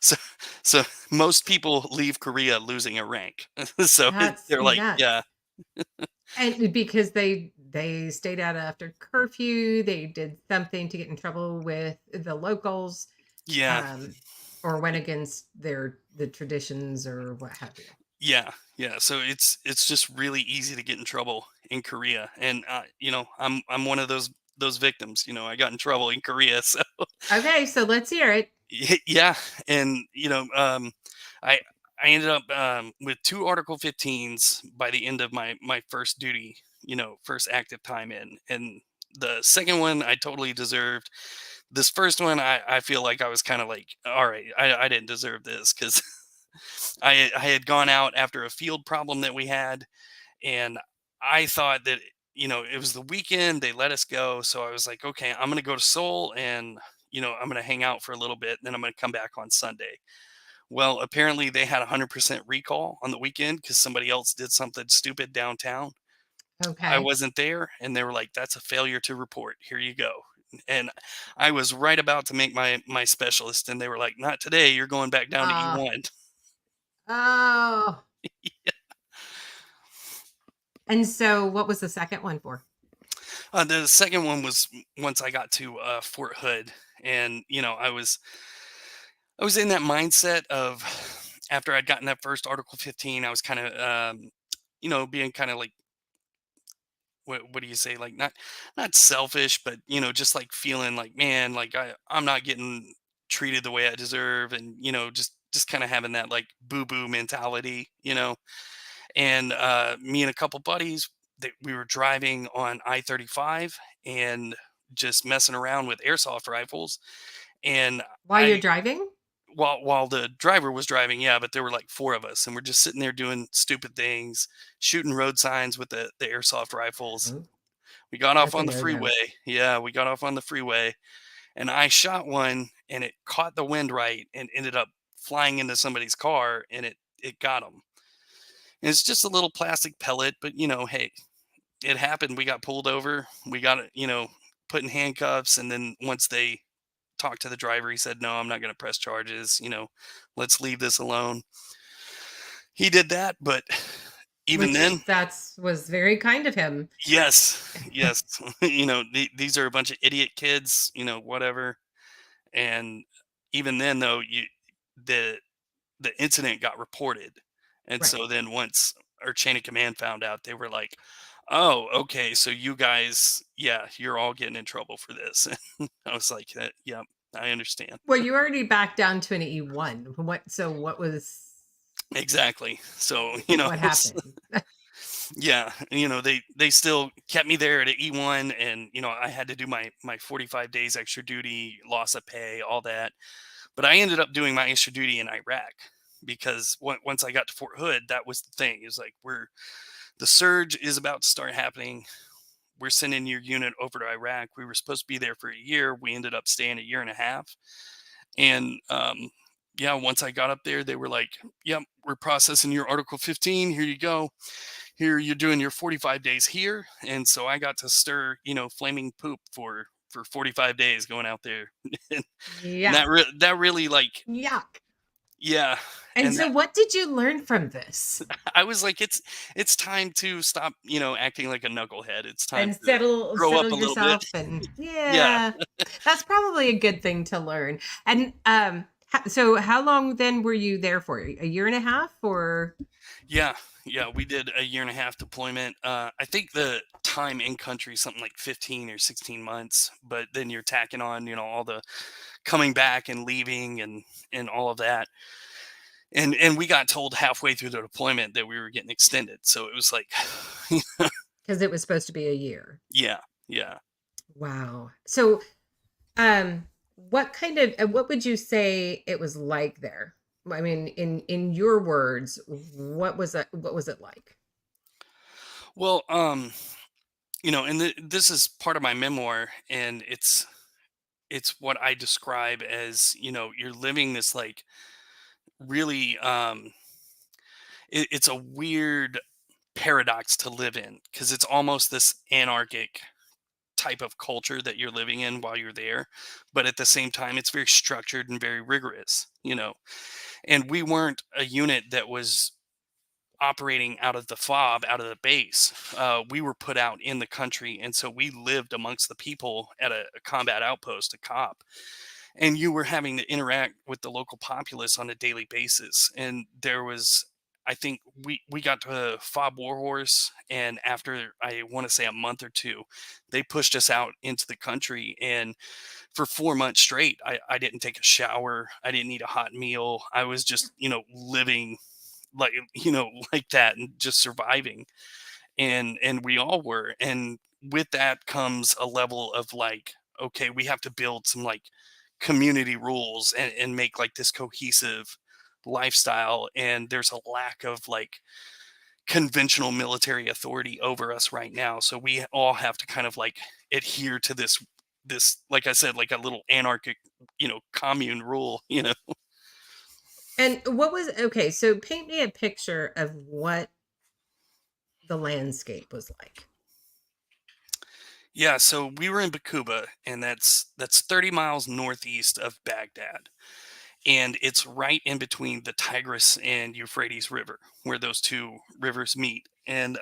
So so most people leave Korea losing a rank. So That's they're like, yeah, nuts. And because they stayed out after curfew, they did something to get in trouble with the locals, yeah, um, or went against the traditions or what have you. yeah. So it's just really easy to get in trouble in Korea, and I'm one of those victims. I got in trouble in Korea, so Okay, so let's hear it. yeah, and I I ended up with two Article 15s by the end of my first duty, first active time in, and the second one I totally deserved. This first one, I feel like I was kind of like, all right, I didn't deserve this, because I had gone out after a field problem that we had, and I thought that it was the weekend, they let us go, so I was like, okay, I'm gonna go to Seoul, and I'm gonna hang out for a little bit, then I'm gonna come back on Sunday. Well, apparently they had 100% recall on the weekend because somebody else did something stupid downtown. I Okay. wasn't there, and they were like, "That's a failure to report. Here you go." And I was right about to make my specialist, and they were like, "Not today. You're going back down to Uh, E1." oh, and so what was the second one for? The second one was once I got to Fort Hood, and I was in that mindset of after I'd gotten that first Article 15, I was kind of being kind of like, what do you say, like, not selfish, but just like feeling like, man, like I'm not getting treated the way I deserve, and just kind of having that like boo boo mentality. And me and a couple buddies, we were driving on I-35 and just messing around with airsoft rifles. And While you're I driving? while the driver was driving, yeah, but there were like four of us, and we're just sitting there doing stupid things, shooting road signs with the airsoft rifles. Oh, We got off that's a on the no-no. freeway. Yeah, we got off on the freeway, and I shot one, and it caught the wind right and ended up flying into somebody's car, and it got them. And it's just a little plastic pellet, but hey, it happened. We got pulled over. We got it, put in handcuffs, and then once they talked to the driver, he said, "No, I'm not going to press charges. Let's leave this alone." He did that, but even Which then, that's was very kind of him. yes, yes, these are a bunch of idiot kids, whatever. And even then, though, the the incident got reported, and Right. so then once our chain of command found out, they were like, "Oh, okay, so you guys, yeah, you're all getting in trouble for this." I was like, "Yep, I understand." Well, you already backed down to an E1. What was Exactly. So, what happened? yeah, they still kept me there at an E1, and I had to do my 45 days extra duty, loss of pay, all that. But I ended up doing my extra duty in Iraq because once I got to Fort Hood, that was the thing. It was like the surge is about to start happening. We're sending your unit over to Iraq. We were supposed to be there for a year. We ended up staying a year and a half. And yeah, once I got up there, they were like, "Yep, we're processing your Article 15. Here you go. Here you're doing your 45 days here." And so I got to stir, flaming poop for 45 days going out there. and Yeah. that really like, Yuck. yeah. And And so that, what did you learn from this? I was like, it's time to stop, acting like a knucklehead. It's time And to grow up settle a little bit. yourself and Yeah. yeah. That's probably a good thing to learn. And so how long then were you there for? A year and a half or Yeah, yeah, we did a year and a half deployment. I think the time in country is something like 15 or 16 months, but then you're tacking on, all the coming back and leaving and all of that. And we got told halfway through the deployment that we were getting extended. So it was like, because it was supposed to be a year? yeah, yeah. Wow. So what kind of what would you say it was like there? I mean, in your words, what was it like? Well, and this is part of my memoir, and it's what I describe as, you're living this like really it's a weird paradox to live in because it's almost this anarchic type of culture that you're living in while you're there, but at the same time it's very structured and very rigorous, and we weren't a unit that was operating out of the fob, out of the base. We were put out in the country, and so we lived amongst the people at a combat outpost, a cop, and you were having to interact with the local populace on a daily basis. And there was, I think we got to Fob Warhorse, and after, I want to say, a month or two, they pushed us out into the country. And for 4 months straight, I didn't take a shower, I didn't eat a hot meal. I was just, living like, like that, and just surviving. And we all were. And with that comes a level of like, okay, we have to build some like community rules and make like this cohesive lifestyle. And there's a lack of like conventional military authority over us right now, so we all have to kind of like adhere to this, like I said, like a little anarchic, commune rule. And what was okay, so paint me a picture of what the landscape was like. Yeah, so we were in Bakuba, and that's 30 miles northeast of Baghdad, and it's right in between the Tigris and Euphrates River, where those two rivers meet. And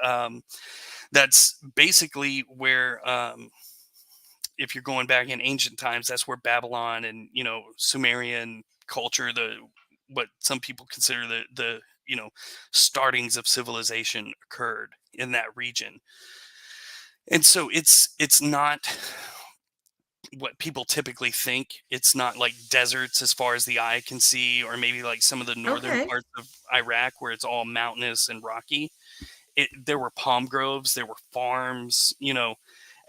that's basically where, if you're going back in ancient times, that's where Babylon and, Sumerian culture, the what some people consider the startings of civilization, occurred in that region. And so it's not what people typically think. It's not like deserts as far as the eye can see, or maybe like some of the northern Okay. parts of Iraq where it's all mountainous and rocky. there were palm groves, there were farms,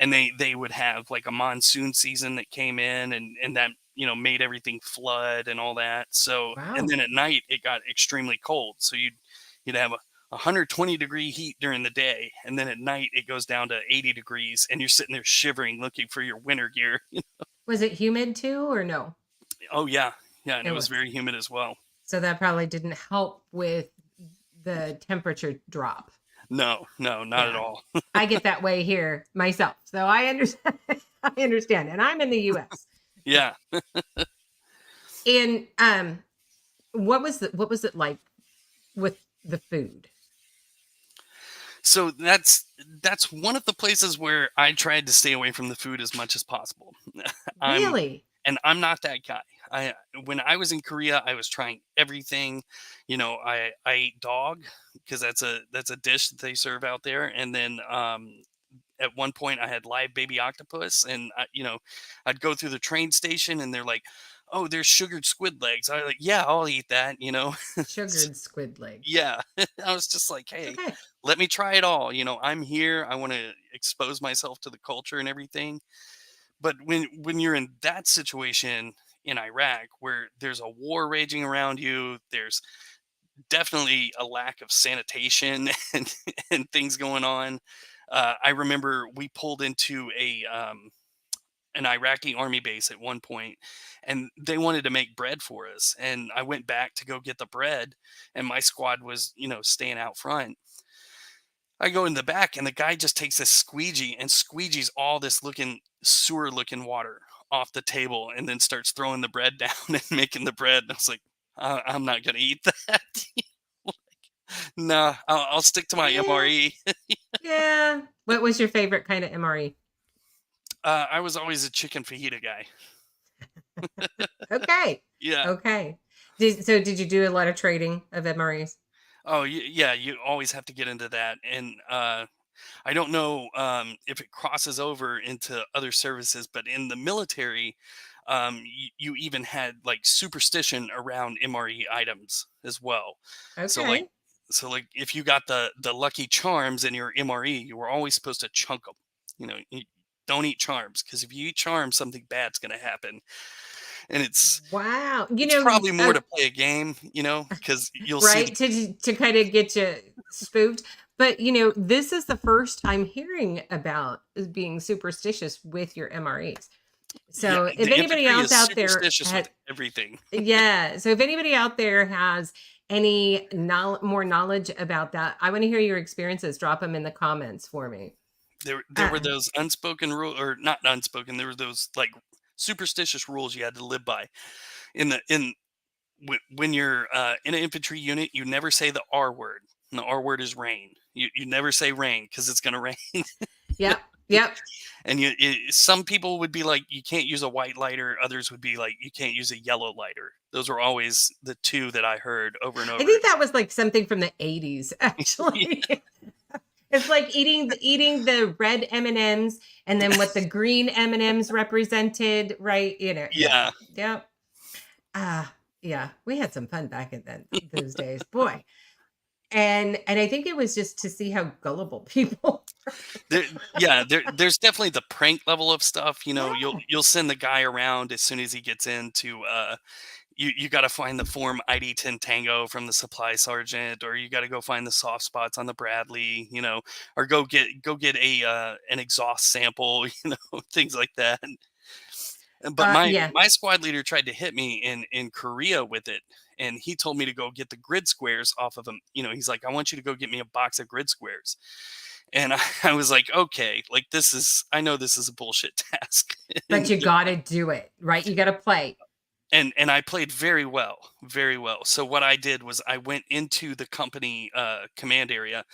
and they would have like a monsoon season that came in, and that made everything flood and all that. So Wow. and then at night it got extremely cold, so you'd have a 120-degree heat during the day, and then at night it goes down to 80 degrees, and you're sitting there shivering looking for your winter gear. Was it humid too, or no? Oh yeah, and It it was was. very humid as well. So that probably didn't help with the temperature drop. No, not at Yeah. all. I get that way here myself, so I understand. I understand, and I'm in the U.S. Yeah. And what was it like with the food? So that's one of the places where I tried to stay away from the food as much as possible. Really? I'm not that guy. When I was in Korea, I was trying everything. I ate dog because that's a dish that they serve out there, and then at one point I had live baby octopus, and I'd go through the train station, and they're like, "Oh, there's sugared squid legs." I was like, "Yeah, I'll eat that." Sugared squid legs. Yeah, I was just like, "Hey, Okay. let me try it all." I'm here. I want to expose myself to the culture and everything. But when you're in that situation in Iraq, where there's a war raging around you, there's definitely a lack of sanitation and things going on. I remember we pulled into an Iraqi army base at one point, and they wanted to make bread for us. And I went back to go get the bread, and my squad was, staying out front. I go in the back, and the guy just takes this squeegee and squeegees all this sewer looking water off the table, and then starts throwing the bread down and making the bread. And I was like, I'm not gonna eat that. Like, nah, I'll stick to my Yeah. MRE. Yeah. What was your favorite kind of MRE? I was always a chicken fajita guy. Okay. Yeah. Okay. Did you do a lot of trading of MREs? Oh, yeah. You always have to get into that, and I don't know if it crosses over into other services, but in the military, you even had like superstition around MRE items as well. So like, Okay. if you got the lucky charms in your MRE, you were always supposed to chunk them. You don't eat charms, because if you eat charms, something bad's going to happen. And it's Wow. probably more to play a game, because you'll see. Right, to kind of get you spooked. But this is the first I'm hearing about being superstitious with your MREs. So Yeah, if the anybody infantry else is out there superstitious had, with everything. yeah, so if anybody out there has any more knowledge about that, I want to hear your experiences. Drop them in the comments for me. There were those unspoken rules, or not unspoken. There were those like superstitious rules you had to live by. When you're in an infantry unit, you never say the R word. And the R word is rain. You never say rain, because it's going to rain. Yep. Yep. And some people would be like, you can't use a white lighter. Others would be like, you can't use a yellow lighter. Those were always the two that I heard over and over. I think that was like something from the 80s, actually. It's like eating the red M&Ms and then what the green M&Ms represented, right? Yeah. Yep. Yeah, we had some fun back in those days, boy. And I think it was just to see how gullible people. There's definitely the prank level of stuff. Yeah. You'll send the guy around as soon as he gets into you got to find the form ID 10 Tango from the supply sergeant, or you got to go find the soft spots on the Bradley, or go get an exhaust sample, things like that. But my squad leader tried to hit me in Korea with it, and he told me to go get the grid squares off of him. He's like, I want you to go get me a box of grid squares. And I was like, okay, like I know this is a bullshit task. But you got to do it, right? You got to play. And I played very well, very well. So what I did was I went into the company command area.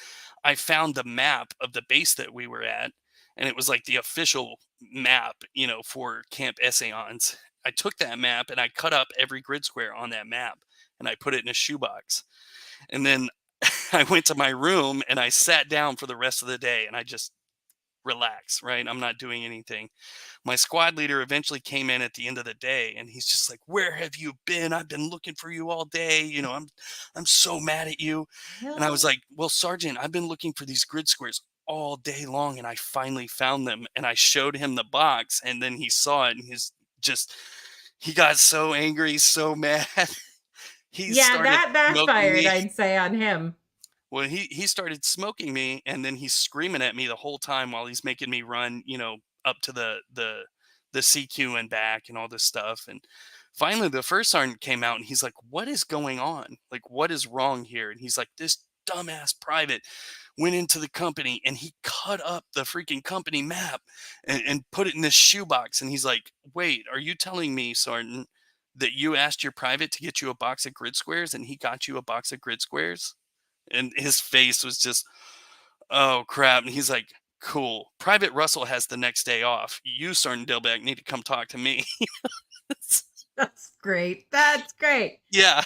I found the map of the base that we were at, and it was like the official map, for Camp Essayons. I took that map and I cut up every grid square on that map, and I put it in a shoebox. And then I went to my room and I sat down for the rest of the day, and I just relax, right? I'm not doing anything. My squad leader eventually came in at the end of the day, and he's just like, "Where have you been? I've been looking for you all day. I'm so mad at you." And I was Really? like, "Well, Sergeant, I've been looking for these grid squares all day long, and I finally found them." And I showed him the box, and then he saw it, and just he got so angry, so mad. He Yeah, started that smoking backfired, me. I'd say, on him. Well, he started smoking me, and then he's screaming at me the whole time while he's making me run, up to the CQ and back and all this stuff. And finally, the first sergeant came out, and he's like, "What is going on? Like, what is wrong here?" And he's like, "This dumbass private went into the company and he cut up the freaking company map and put it in this shoebox." And he's like, "Wait, are you telling me, Sergeant, that you asked your private to get you a box of grid squares and he got you a box of grid squares?" And his face was just, "Oh crap." And he's like, "Cool. Private Russell has the next day off. You, Sergeant Dilbeck, need to come talk to me." That's great. That's great. Yeah.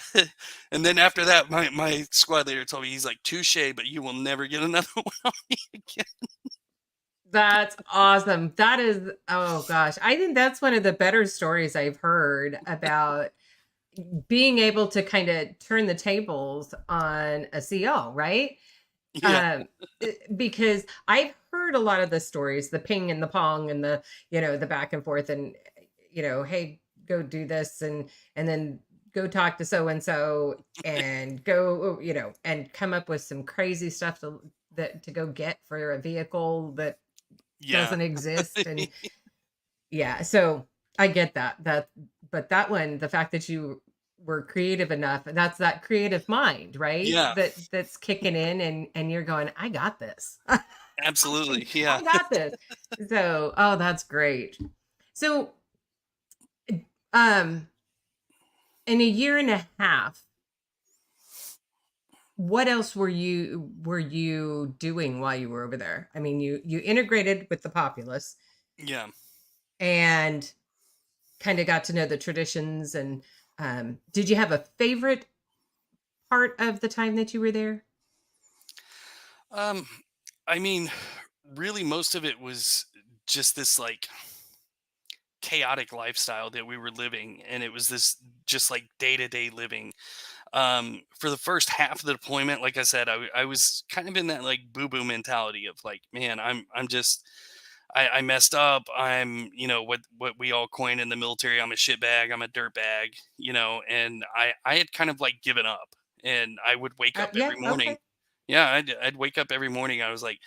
And then after that, my squad leader told me, he's like, "Touche, but you will never get another one on me again." That's awesome. That is, oh gosh. I think that's one of the better stories I've heard about being able to kind of turn the tables on a CO, right? Yeah. Because I've heard a lot of the stories, the ping and the pong and the back and forth and, hey, go do this and then go talk to so and so and go, and come up with some crazy stuff to go get for a vehicle that Yeah. doesn't exist. And yeah, so I get that. But that one, the fact that you were creative enough, that's that creative mind, right? Yeah. That's kicking in and you're going, I got this. Absolutely. I Yeah. got this. So, oh, that's great. So, in a year and a half, what else were you doing while you were over there? I mean, you integrated with the populace Yeah. and kind of got to know the traditions and did you have a favorite part of the time that you were there? I mean, really, most of it was just this like chaotic lifestyle that we were living, and it was this just like day-to-day living. For the first half of the deployment, like I said, I was kind of in that like boo-boo mentality of like, man, I'm just I messed up. I'm, what we all coin in the military, I'm a shitbag, I'm a dirtbag, and I had kind of like given up, and I would wake up Yeah, every morning. okay. Yeah, I'd wake up every morning. I was like,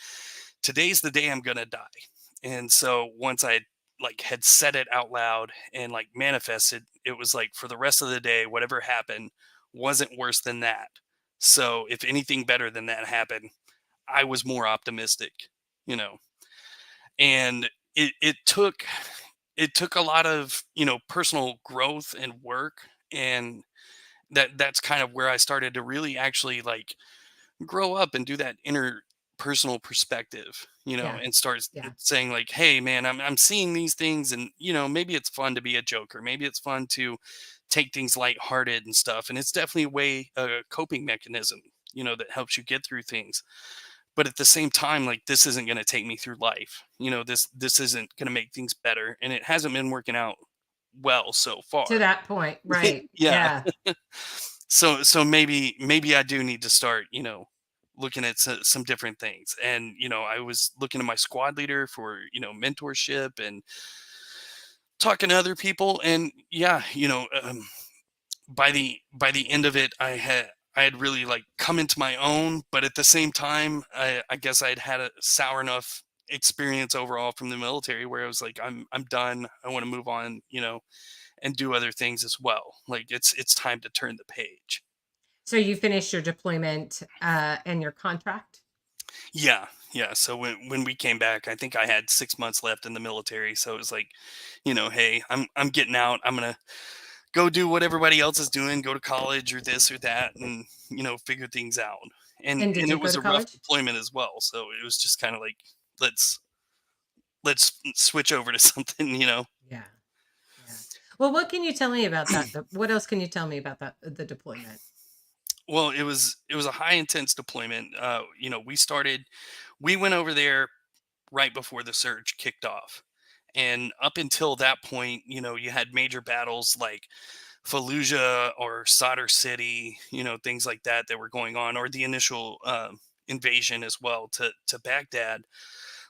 today's the day I'm gonna die. And so once I like had said it out loud and like manifested, it was like for the rest of the day, whatever happened wasn't worse than that. So if anything better than that happened, I was more optimistic, you know. And it took a lot of, personal growth and work, and that's kind of where I started to really actually like grow up and do that interpersonal perspective, Yeah. and start Yeah. saying like, "Hey, man, I'm seeing these things, and maybe it's fun to be a joker. Maybe it's fun to take things lighthearted and stuff. And it's definitely a coping mechanism, that helps you get through things. But at the same time, like this isn't going to take me through life. This isn't going to make things better, and it hasn't been working out well so far." To that point, right. Yeah. Yeah. So maybe I do need to start, looking at some different things. And I was looking to my squad leader for mentorship and talking to other people. And yeah, by the end of it, I had really like come into my own. But at the same time, I guess I'd had a sour enough experience overall from the military where I was like, I'm done. I want to move on, and do other things as well. Like it's time to turn the page. So you finished your deployment and your contract? Yeah, yeah. So when we came back, I think I had 6 months left in the military. So it was like, hey, I'm getting out. I'm gonna go do what everybody else is doing, go to college or this or that, and figure things out. And And did you it go was to a rough college? deployment as well. So it was just kind of like let's switch over to something. Yeah. Yeah. Well, what can you tell me about that? What else can you tell me about the deployment? Well, it was a high intense deployment. We went over there right before the surge kicked off. And up until that point, you had major battles like Fallujah or Sadr City, things like that were going on, or the initial invasion as well to Baghdad.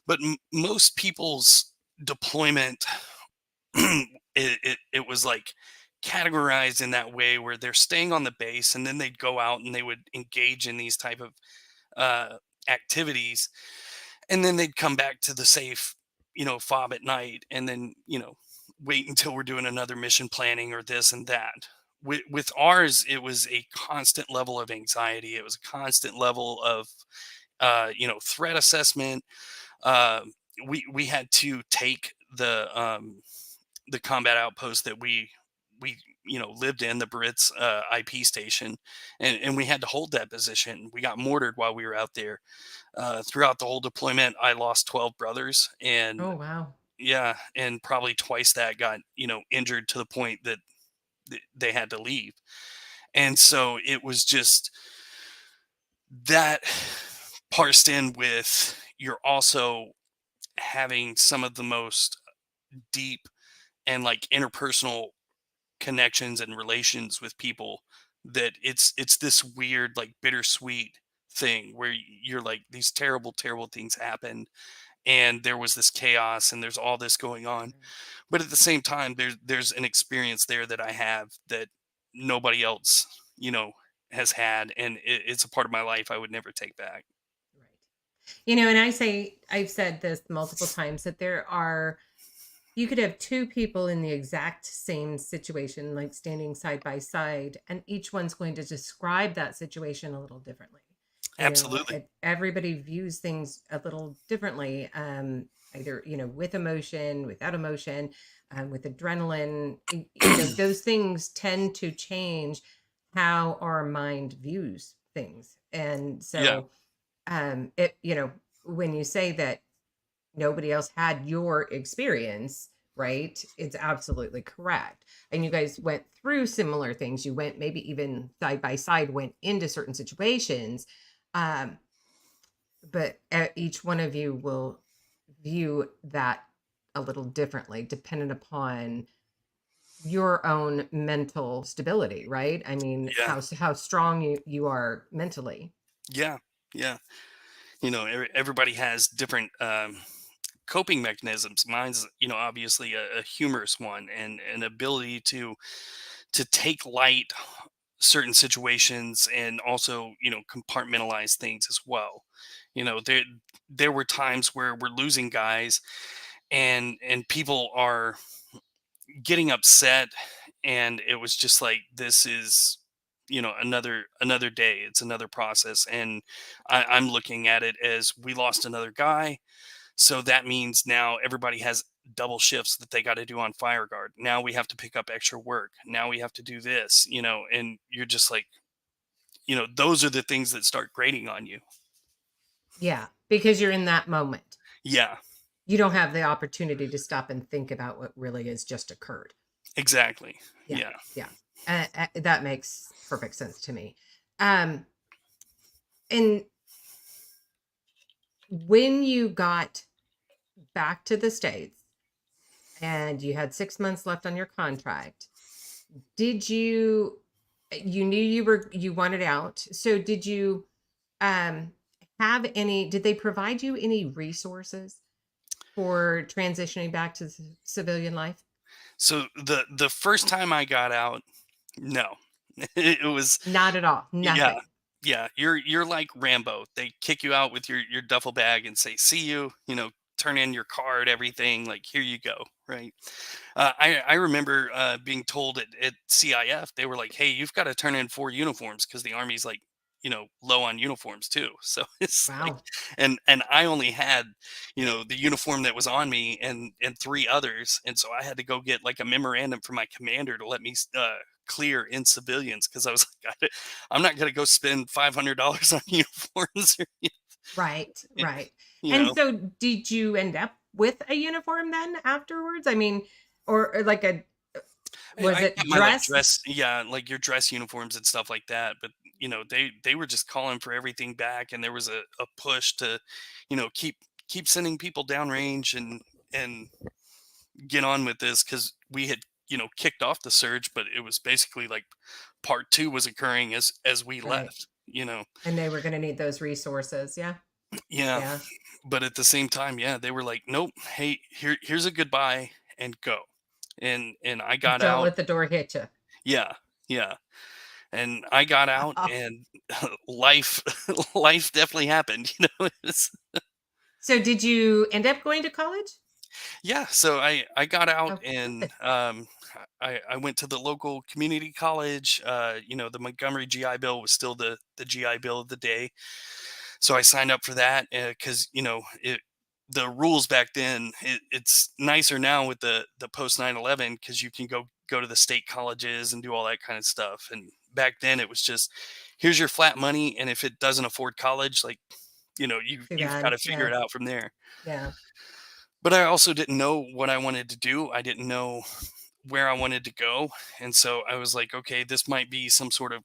But most people's deployment, it was like categorized in that way where they're staying on the base and then they'd go out and they would engage in these type of activities, and then they'd come back to the safe fob at night, and then wait until we're doing another mission planning or this and that. With ours, it was a constant level of anxiety. It was a constant level of threat assessment. We had to take the combat outpost that we lived in, the Brits IP station, and we had to hold that position. We got mortared while we were out there. Throughout the whole deployment, I lost 12 brothers, and Oh, wow. yeah, and probably twice that got injured to the point that they had to leave. And so it was just that parsed in with, you're also having some of the most deep and like interpersonal connections and relations with people, that it's this weird like bittersweet thing where you're like, these terrible things happened and there was this chaos and there's all this going on, but at the same time there's an experience there that I have that nobody else has had, and it's a part of my life I would never take back. Right. And I've said this multiple times, that you could have two people in the exact same situation, like standing side by side, and each one's going to describe that situation a little differently. Absolutely. Everybody views things a little differently, either, with emotion, without emotion, with adrenaline. Those things tend to change how our mind views things. And so, when you say that nobody else had your experience, right, it's absolutely correct. And you guys went through similar things. You went maybe even side by side, went into certain situations. But each one of you will view that a little differently, dependent upon your own mental stability, right? I mean, Yeah. how strong you are mentally. Yeah. Everybody has different coping mechanisms. Mine's obviously a humorous one, and an ability to take light certain situations, and also compartmentalize things as well. There were times where we're losing guys, and people are getting upset, and it was just like, this is another day, it's another process, and I'm looking at it as, we lost another guy, so that means now everybody has double shifts that they got to do on fire guard. Now we have to pick up extra work, now we have to do this, and you're just like, those are the things that start grating on you. Yeah, because you're in that moment. Yeah, You don't have the opportunity to stop and think about what really has just occurred. exactly. Yeah. That makes perfect sense to me. And when you got back to the States and you had 6 months left on your contract, you knew you wanted out. So did you did they provide you any resources for transitioning back to civilian life? So the first time I got out, no. It was Not at all. Nothing. yeah, you're like Rambo. They kick you out with your duffel bag and say, see you, turn in your card, everything, like, here you go, right? I remember being told at CIF, they were like, hey, you've got to turn in 4 uniforms because the Army's like, low on uniforms too. So it's like, Wow. and I only had, the uniform that was on me and 3 others. And so I had to go get like a memorandum from my commander to let me clear in civilians, because I was like, I'm not going to go spend $500 on uniforms. Right. Yeah, Right. you And know, so did you end up with a uniform then afterwards? I mean, or like was I it got my like dress? yeah, like your dress uniforms and stuff like that. But they were just calling for everything back, and there was a push to, keep keep sending people downrange and get on with this, because we had kicked off the surge, but it was basically like part two was occurring as we Right. left. And they were going to need those resources. Yeah. Yeah, Yeah. but at the same time, yeah, they were like, nope, hey, here's a goodbye and go. And I got Don't out. let the door hit you. Yeah, yeah. And I got out, Oh. and life life definitely happened. So did you end up going to college? Yeah, so I got out, Oh, and good. I went to the local community college. The Montgomery GI Bill was still the GI Bill of the day, so I signed up for that, because the rules back then. It's nicer now with the post 9/11, because you can go to the state colleges and do all that kind of stuff. And back then it was just, here's your flat money, and if it doesn't afford college, like Too you've got bad. to figure Yeah. it out from there. Yeah. But I also didn't know what I wanted to do. I didn't know where I wanted to go. And so I was like, okay, this might be some sort of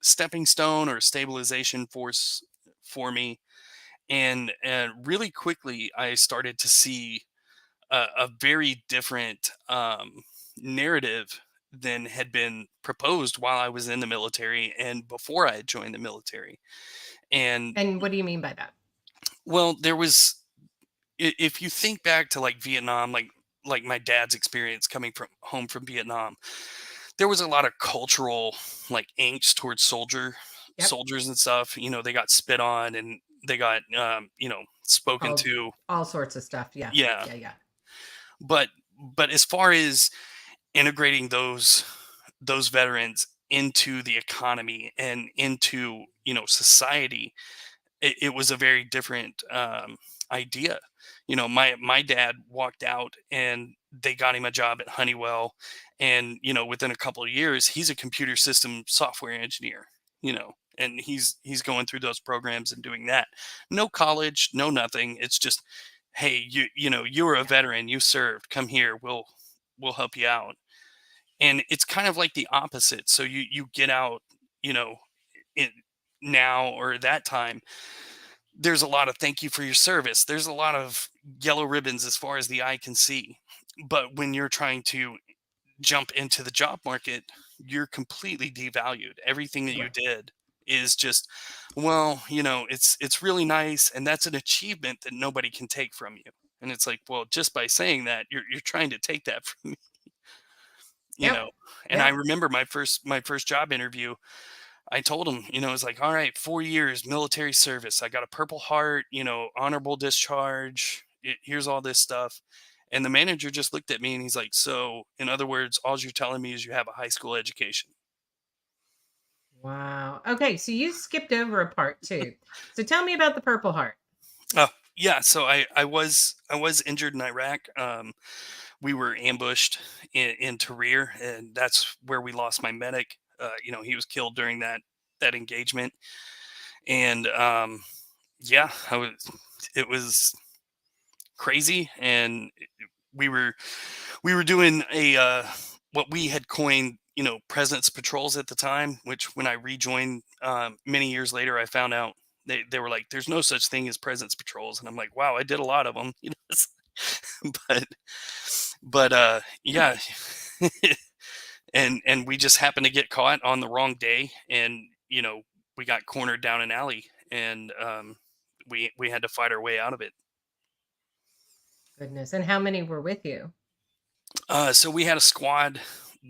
stepping stone or stabilization force for me. And really quickly, I started to see a very different narrative than had been proposed while I was in the military and before I had joined the military. And And what do you mean by that? well, there was, if you think back to like Vietnam, like my dad's experience coming from home from Vietnam, there was a lot of cultural like angst towards Yep. soldiers and stuff. They got spit on, and they got spoken Called to. all sorts of stuff. Yeah. Yeah, Yeah. Yeah. but as far as integrating those veterans into the economy and into society, it was a very different idea. My dad walked out, and they got him a job at Honeywell, and within a couple of years, he's a computer system software engineer. And he's going through those programs and doing that. No college, no nothing. It's just, hey, you were a veteran, you served, come here, we'll help you out. And it's kind of like the opposite. So you get out, it, now or that time, there's a lot of thank you for your service. There's a lot of yellow ribbons as far as the eye can see. But when you're trying to jump into the job market, you're completely devalued. Everything that you Right. did is just, well, it's really nice, and that's an achievement that nobody can take from you. And it's like, well, just by saying that, you're trying to take that from me, you Yep. know. And I Yep. remember my first job interview, I told him, it's like, all right, 4 years military service. I got a Purple Heart, honorable discharge. Here's all this stuff. And the manager just looked at me, and he's like, so in other words, all you're telling me is you have a high school education. Wow. Okay. So you skipped over a part too. So tell me about the Purple Heart. Oh, yeah. So I was injured in Iraq. We were ambushed in Tahrir, and that's where we lost my medic. He was killed during that engagement. And yeah, it was crazy. And we were doing a what we had coined, presence patrols at the time, which when I rejoined many years later, I found out they were like, there's no such thing as presence patrols. And I'm like, wow, I did a lot of them. but yeah. and we just happened to get caught on the wrong day, and we got cornered down an alley, and we had to fight our way out of it. Goodness. And how many were with you? So we had a squad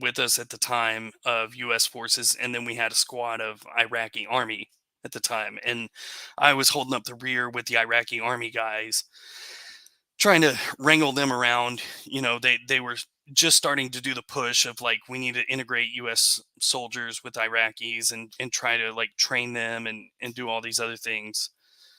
with us at the time of U.S. forces, and then we had a squad of Iraqi army at the time, and I was holding up the rear with the Iraqi army guys, trying to wrangle them around. They were just starting to do the push of like, we need to integrate U.S. soldiers with Iraqis and try to like train them and do all these other things.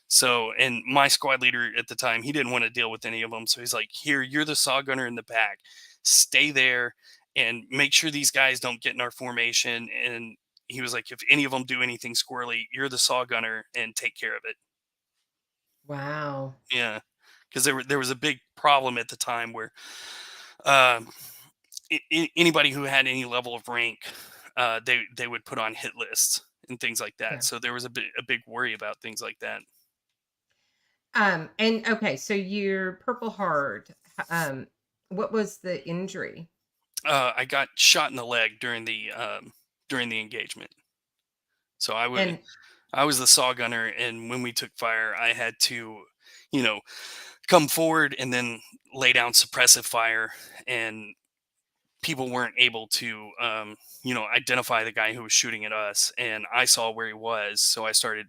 So, and my squad leader at the time, he didn't want to deal with any of them. So he's like, here, you're the saw gunner in the back. Stay there and make sure these guys don't get in our formation. And he was like, if any of them do anything squirrely, you're the saw gunner and take care of it. Wow. Yeah. Because there was a big problem at the time where um, anybody who had any level of rank, they would put on hit lists and things like that. Yeah. So there was a big worry about things like that. And okay, so you're Purple Heart. What was the injury? I got shot in the leg during the engagement. So And I was the saw gunner, and when we took fire, I had to, you know, come forward and then lay down suppressive fire, and people weren't able to, identify the guy who was shooting at us, and I saw where he was, so I started,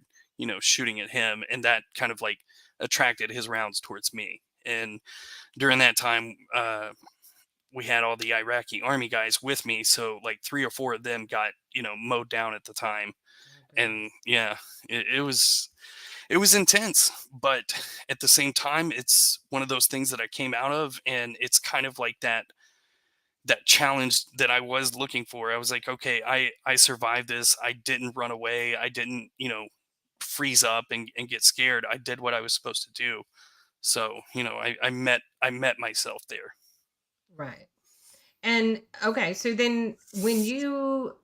shooting at him, and that kind of like attracted his rounds towards me. And during that time, we had all the Iraqi army guys with me, so like three or four of them got mowed down at the time. oh And goodness. yeah, it was intense, but at the same time, it's one of those things that I came out of, and it's kind of like that challenge that I was looking for. I was like, okay, I survived this. I didn't run away. I didn't, freeze up and get scared. I did what I was supposed to do. So, I met myself there. Right. And okay, so then when you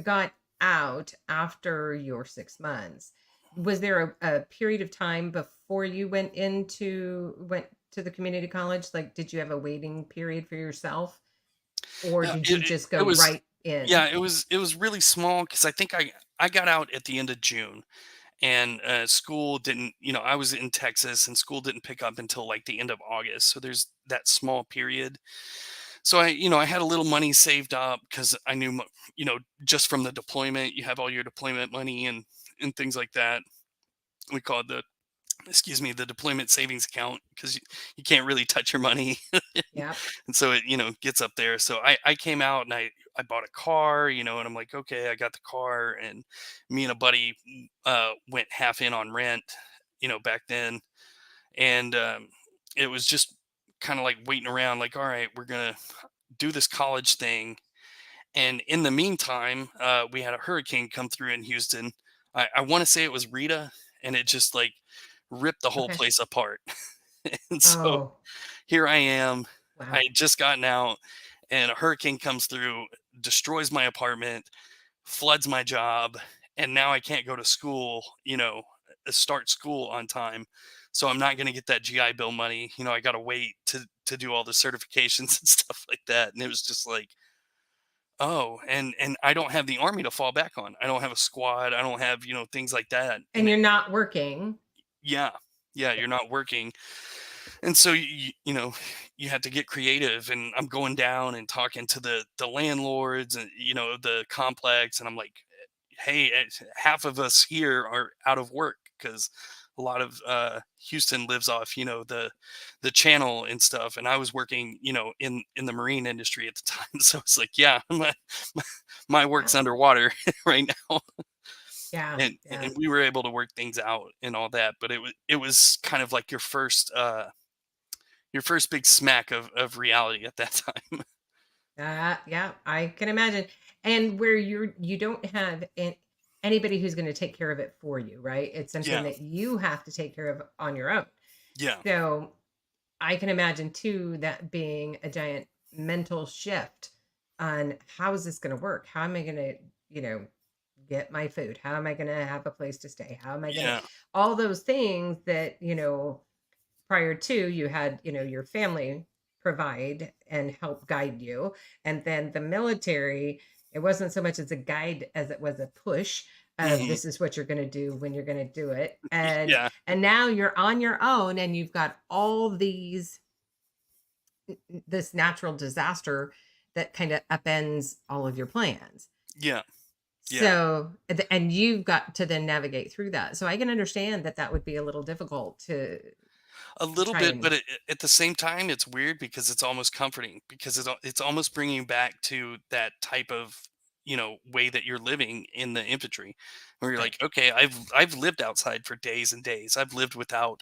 got out after your 6 months, was there a period of time before you went to the community college? Like, did you have a waiting period for yourself, or Uh, did it, you it, just it go was right in? Yeah, it was really small because I think I got out at the end of June, and school didn't, I was in Texas, and school didn't pick up until like the end of August, so there's that small period. So I had a little money saved up because I knew, just from the deployment, you have all your deployment money and things like that. We call it the deployment savings account, because you can't really touch your money. Yep. And so it, gets up there. So I came out, and I bought a car, and I'm like, okay, I got the car. And me and a buddy went half in on rent, back then. And it was just kind of like waiting around, like, all right, we're going to do this college thing. And in the meantime, we had a hurricane come through in Houston. I want to say it was Rita, and it just like ripped the whole Okay. place apart. And so Oh, here I am. I wow. had just gotten out, and a hurricane comes through, destroys my apartment, floods my job, and now I can't go to school, start school on time. So I'm not going to get that GI Bill money. I got to wait to do all the certifications and stuff like that. And it was just like, oh, and I don't have the army to fall back on. I don't have a squad. I don't have, things like that. And And you're not working. yeah, yeah, Yeah. you're not working. And so you have to get creative, and I'm going down and talking to the landlords, and the complex, and I'm like, hey, half of us here are out of work because a lot of Houston lives off the channel and stuff, and I was working in the marine industry at the time. So it's like, yeah, my, my Yeah. work's underwater right now. Yeah. And Yeah. we were able to work things out and all that, but it was kind of like your first big smack of reality at that time. Yeah, I can imagine. And where you don't have anybody who's going to take care of it for you, right? It's something Yeah, that you have to take care of on your own. yeah, So I can imagine too that being a giant mental shift on how is this going to work? How am I going to, you know, get my food? How am I going to have a place to stay? How am I going to yeah, all those things that, prior to you had, your family provide and help guide you. And then the military, it wasn't so much as a guide as it was a push of hmm this is what you're going to do when you're going to do it. And yeah, now you're on your own and you've got all this natural disaster that kind of upends all of your plans. yeah, yeah. So, and you've got to then navigate through that. So I can understand that that would be a little difficult to A little try bit, but and at the same time, it's weird because it's almost comforting, because it's almost bringing you back to that type of way that you're living in the infantry, where you're right. like, okay, I've lived outside for days and days. I've lived without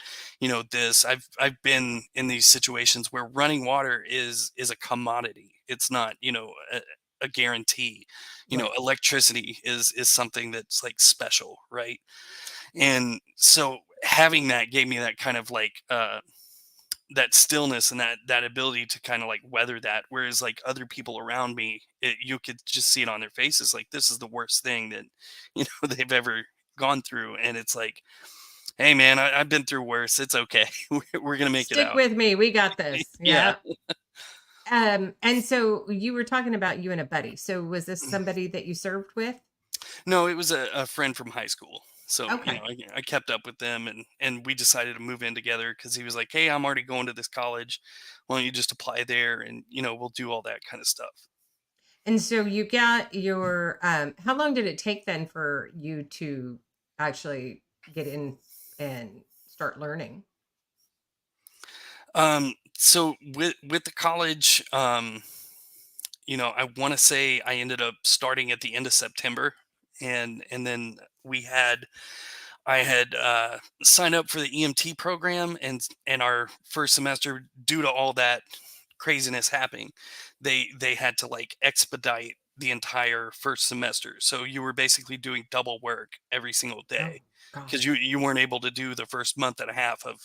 this. I've been in these situations where running water is a commodity. It's not a guarantee. Right. Electricity is something that's like special, right? And so having that gave me that kind of like that stillness, and that ability to kind of like weather that, whereas like other people around me, you could just see it on their faces, like this is the worst thing that they've ever gone through. And it's like, Hey, man, I've been through worse. It's okay. We're gonna make it Stick out. with me. We got this. Yeah. Yeah. And so you were talking about you and a buddy. So was this somebody that you served with? No, it was a friend from high school. So, Okay. I kept up with them, and we decided to move in together because he was like, "Hey, I'm already going to this college. Why don't you just apply there and, we'll do all that kind of stuff." And so you got your how long did it take then for you to actually get in and start learning? So with the college, I want to say I ended up starting at the end of September, and then I had signed up for the EMT program, and our first semester, due to all that craziness happening, they had to like expedite the entire first semester. So you were basically doing double work every single Oh day because gosh. you weren't able to do the first month and a half of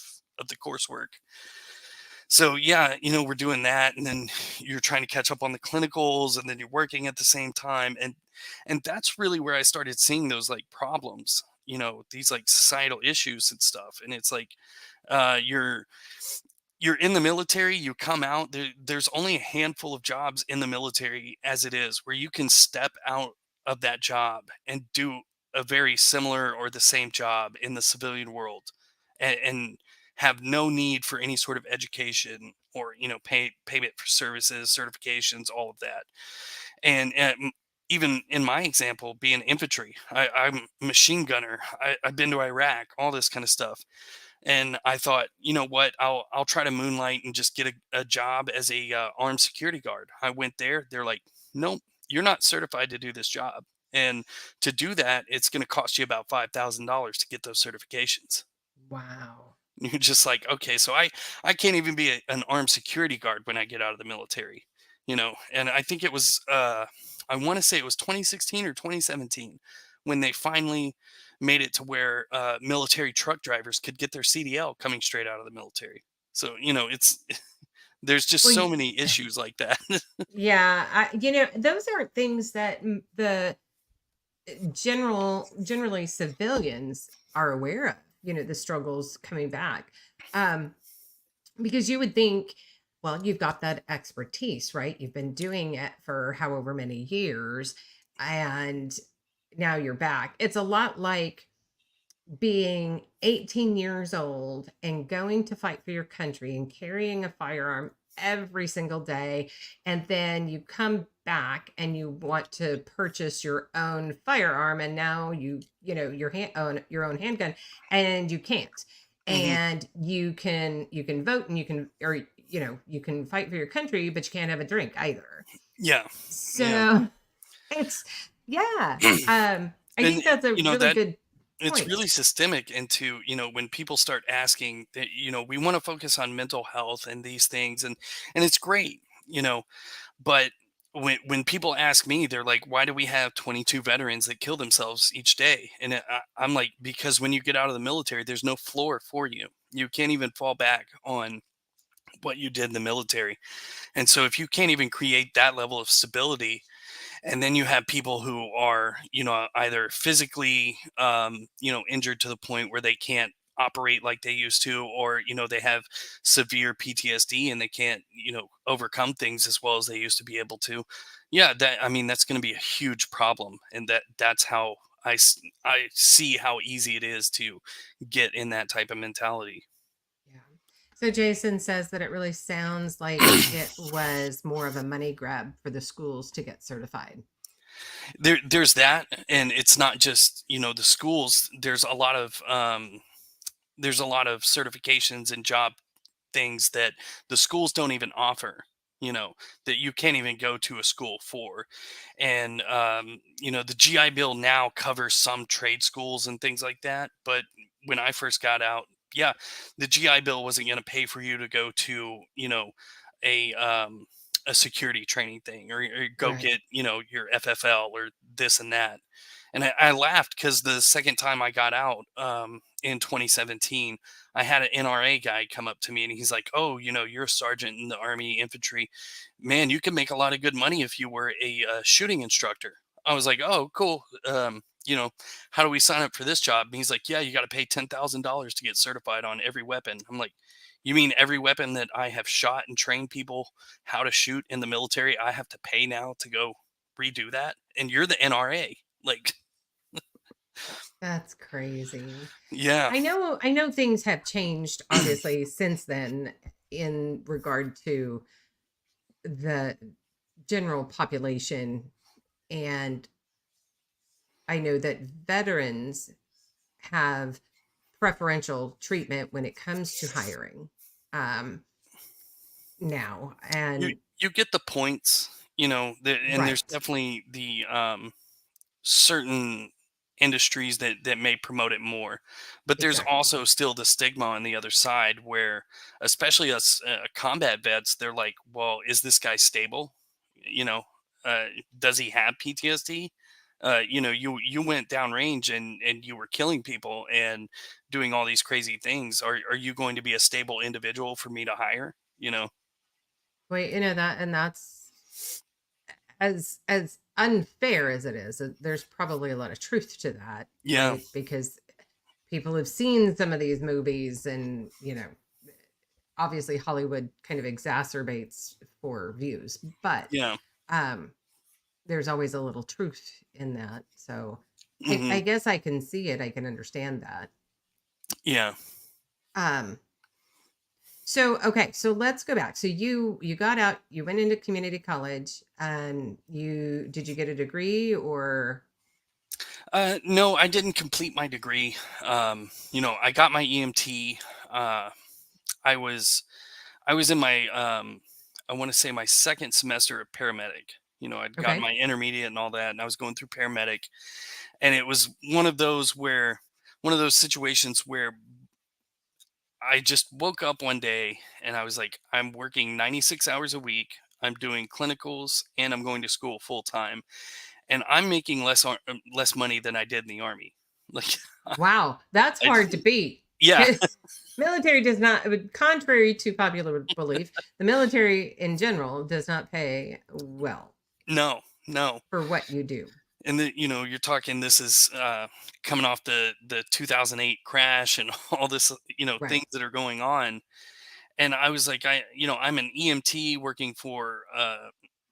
the coursework. So yeah, we're doing that, and then you're trying to catch up on the clinicals, and then you're working at the same time, and that's really where I started seeing those like problems, these like societal issues and stuff. And it's like, uh, you're you're in the military, you come out there's only a handful of jobs in the military as it is where you can step out of that job and do a very similar or the same job in the civilian world, and have no need for any sort of education or payment for services, certifications, all of that. And even in my example, being infantry, I'm a machine gunner. I've been to Iraq, all this kind of stuff. And I thought, you know what, I'll try to moonlight and just get a job as a armed security guard. I went there. They're like, nope, you're not certified to do this job. And to do that, it's going to cost you about $5,000 to get those certifications. Wow. You're just like, okay, so I can't even be an armed security guard when I get out of the military, And I think it was I want to say it was 2016 or 2017 when they finally made it to where military truck drivers could get their CDL coming straight out of the military. So it's there's just Well, so many issues like that. yeah, those aren't things that the generally civilians are aware of, the struggles coming back. Um, because you would think, well, you've got that expertise, right? You've been doing it for however many years, and now you're back. It's a lot like being 18 years old and going to fight for your country and carrying a firearm every single day, and then you come back and you want to purchase your own firearm, and now own your own handgun, and you can't. Hmm. And you can vote, and you can fight for your country, but you can't have a drink either. Yeah, yeah, So it's, yeah. I and think that's a really that good it's point. really systemic into when people start asking that, we want to focus on mental health and these things, and it's great, but when people ask me, they're like, why do we have 22 veterans that kill themselves each day? And I'm like, because when you get out of the military, there's no floor for you. You can't even fall back on what you did in the military. And so if you can't even create that level of stability, and then you have people who are either physically injured to the point where they can't operate like they used to, or they have severe PTSD and they can't overcome things as well as they used to be able to. Yeah, that's going to be a huge problem, and that's how I see how easy it is to get in that type of mentality. Yeah. So Jason says that it really sounds like it was more of a money grab for the schools to get certified. There's that, and it's not just the schools. There's a lot of certifications and job things that the schools don't even offer, that you can't even go to a school for. And the GI Bill now covers some trade schools and things like that, but when I first got out, yeah, the GI Bill wasn't going to pay for you to go to a a security training thing, or go Right. get your FFL or this and that. And I laughed because the second time I got out, in 2017, I had an NRA guy come up to me and he's like, "Oh, you're a sergeant in the Army infantry. Man, you can make a lot of good money if you were a shooting instructor." I was like, "Oh, cool." how do we sign up for this job? And he's like, yeah, you got to pay $10,000 to get certified on every weapon. I'm like, you mean every weapon that I have shot and trained people how to shoot in the military, I have to pay now to go redo that? And you're the NRA. Like, That's crazy. yeah, I know things have changed obviously since then in regard to the general population, and I know that veterans have preferential treatment when it comes to hiring now. And you get the points, and there's right, definitely the certain industries that may promote it more, but there's exactly. also still the stigma on the other side where, especially us combat vets, they're like, well, is this guy stable? you know uh, does he have PTSD? You went downrange and you were killing people and doing all these crazy things. Are you going to be a stable individual for me to hire? Wait, that, and that's as unfair as it is. There's probably a lot of truth to that, Yeah, right? Because people have seen some of these movies, and obviously Hollywood kind of exacerbates for views, but yeah. um there's always a little truth in that. So Hmm. I guess I can see it. I can understand that. Yeah. Um, so okay, so let's go back. So you got out, you went into community college, and you did you get a degree or No, I didn't complete my degree. I got my EMT. I was I was in my I want to say my second semester of paramedic. I'd gotten okay? my intermediate and all that, and I was going through paramedic, and it was one of those situations where I just woke up one day and I was like, I'm working 96 hours a week. I'm doing clinicals and I'm going to school full time, and I'm making less money than I did in the army. Like, Wow, that's I, hard to beat. yeah, 'Cause military does not, contrary to popular belief, the military in general does not pay well no, no. for what you do. And you're talking, this is coming off the 2008 crash and all this, Right. things that are going on. And I was like, I'm an EMT working for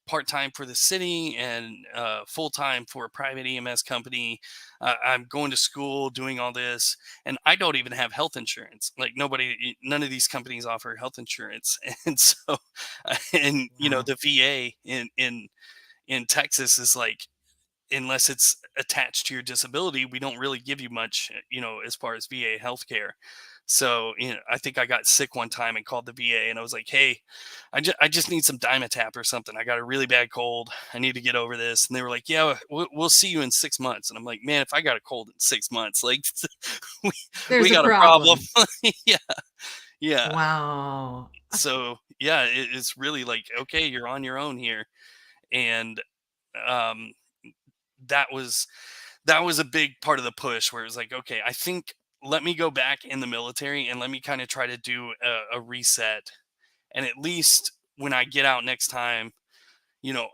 part-time for the city and full-time for a private EMS company. I'm going to school, doing all this, and I don't even have health insurance. Like, none of these companies offer health insurance. And so, and Wow. the VA in Texas is like, unless it's attached to your disability, we don't really give you much, as far as VA healthcare. So, I think I got sick one time and called the VA and I was like, hey, I just need some Dimetap or something. I got a really bad cold. I need to get over this. And they were like, yeah, we'll see you in 6 months. And I'm like, man, if I got a cold in 6 months, like, we, we There's a got a problem. problem. Yeah. Yeah. Wow. So, yeah, it's really like, okay, you're on your own here. And, um, that was a big part of the push where it was like, okay, I think, let me go back in the military and let me kind of try to do a reset, and at least when I get out next time,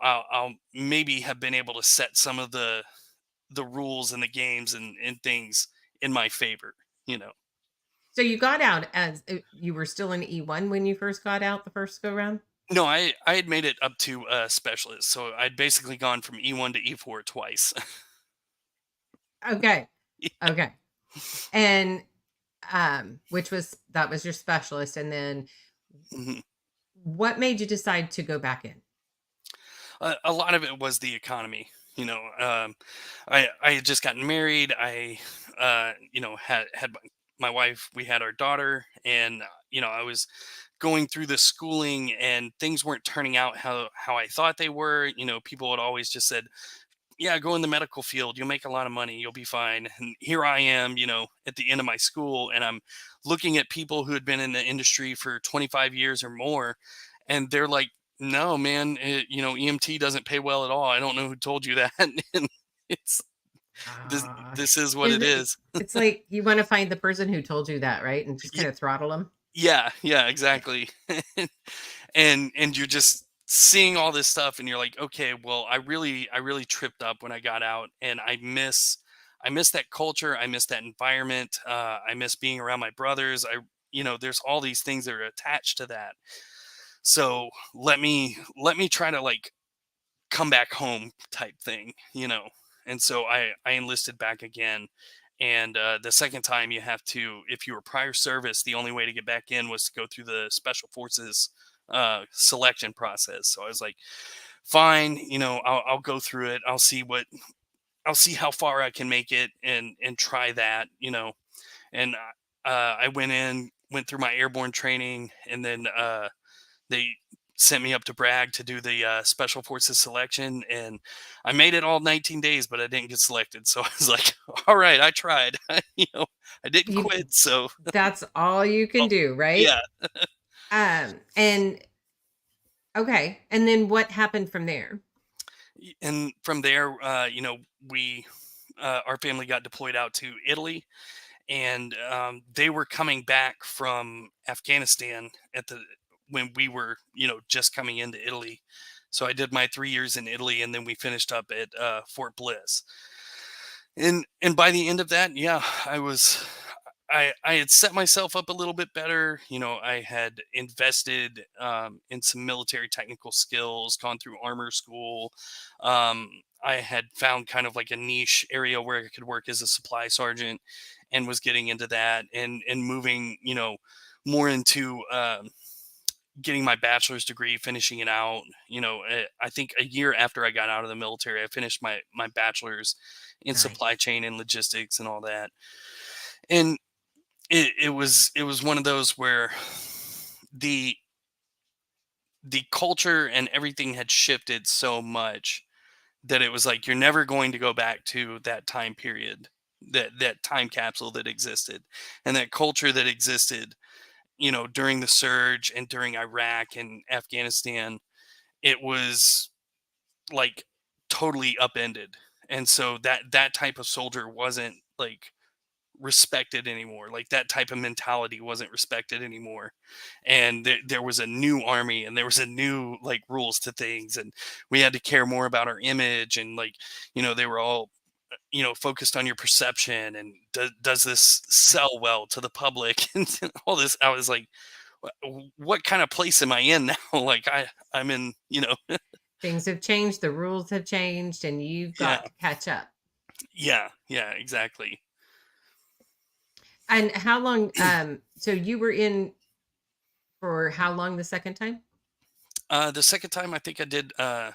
I'll maybe have been able to set some of the rules and the games and things in my favor you know So you got out as you were still in E1 when you first got out the first go round? no, I had made it up to a specialist, so I'd basically gone from E1 to E4 twice. Okay. Okay. And which was that was your specialist, and then Mhm. what made you decide to go back in? A lot of it was the economy. I had just gotten married. I had my wife. We had our daughter, and I was going through the schooling, and things weren't turning out how I thought they were. People had always just said, yeah, go in the medical field, you'll make a lot of money, you'll be fine. And here I am, at the end of my school, and I'm looking at people who had been in the industry for 25 years or more, and they're like, no, man, EMT doesn't pay well at all. I don't know who told you that. And it's this Gosh. this is what Is it it, is. it's like you want to find the person who told you that, right? And just Y- kind of throttle them. yeah, yeah, exactly. And you're just seeing all this stuff, and you're like, okay, well, I really tripped up when I got out, and I miss that culture. I miss that environment. I miss being around my brothers. There's all these things that are attached to that. So let me try to like come back home type thing. And so I enlisted back again. And the second time you have to, if you were prior service, the only way to get back in was to go through the Special Forces selection process. So I was like, fine, I'll go through it. I'll see how far I can make it and try that. And I went through my airborne training, and then they sent me up to Bragg to do the Special Forces selection, and I made it all 19 days, but I didn't get selected. So I was like, all right, I tried. I didn't You, quit. So that's all you can well, do, right? yeah. And okay. And then what happened from there? And from there, we our family got deployed out to Italy, and they were coming back from Afghanistan when we were just coming into Italy. So I did my 3 years in Italy, and then we finished up at Fort Bliss. And by the end of that, yeah, I had set myself up a little bit better. I had invested in some military technical skills, gone through armor school. I had found kind of like a niche area where I could work as a supply sergeant, and was getting into that, and moving, more into getting my bachelor's degree, finishing it out. I think a year after I got out of the military, I finished my bachelor's in supply Nice. chain and logistics and all that. And it was one of those where the the culture and everything had shifted so much that it was like you're never going to go back to that time period, that time capsule that existed, and that culture that existed during the surge and during Iraq and Afghanistan. It was like totally upended. And so that type of soldier wasn't like respected anymore. Like that type of mentality wasn't respected anymore. And there was a new army, and there was a new like rules to things, and we had to care more about our image, and like they were all focused on your perception, and does this sell well to the public and all this. I was like, what kind of place am I in now? Like I'm in, Things have changed, the rules have changed, and you've yeah, got to catch up. yeah, exactly. And how long so you were in for how long the second time? The second time I think I did, I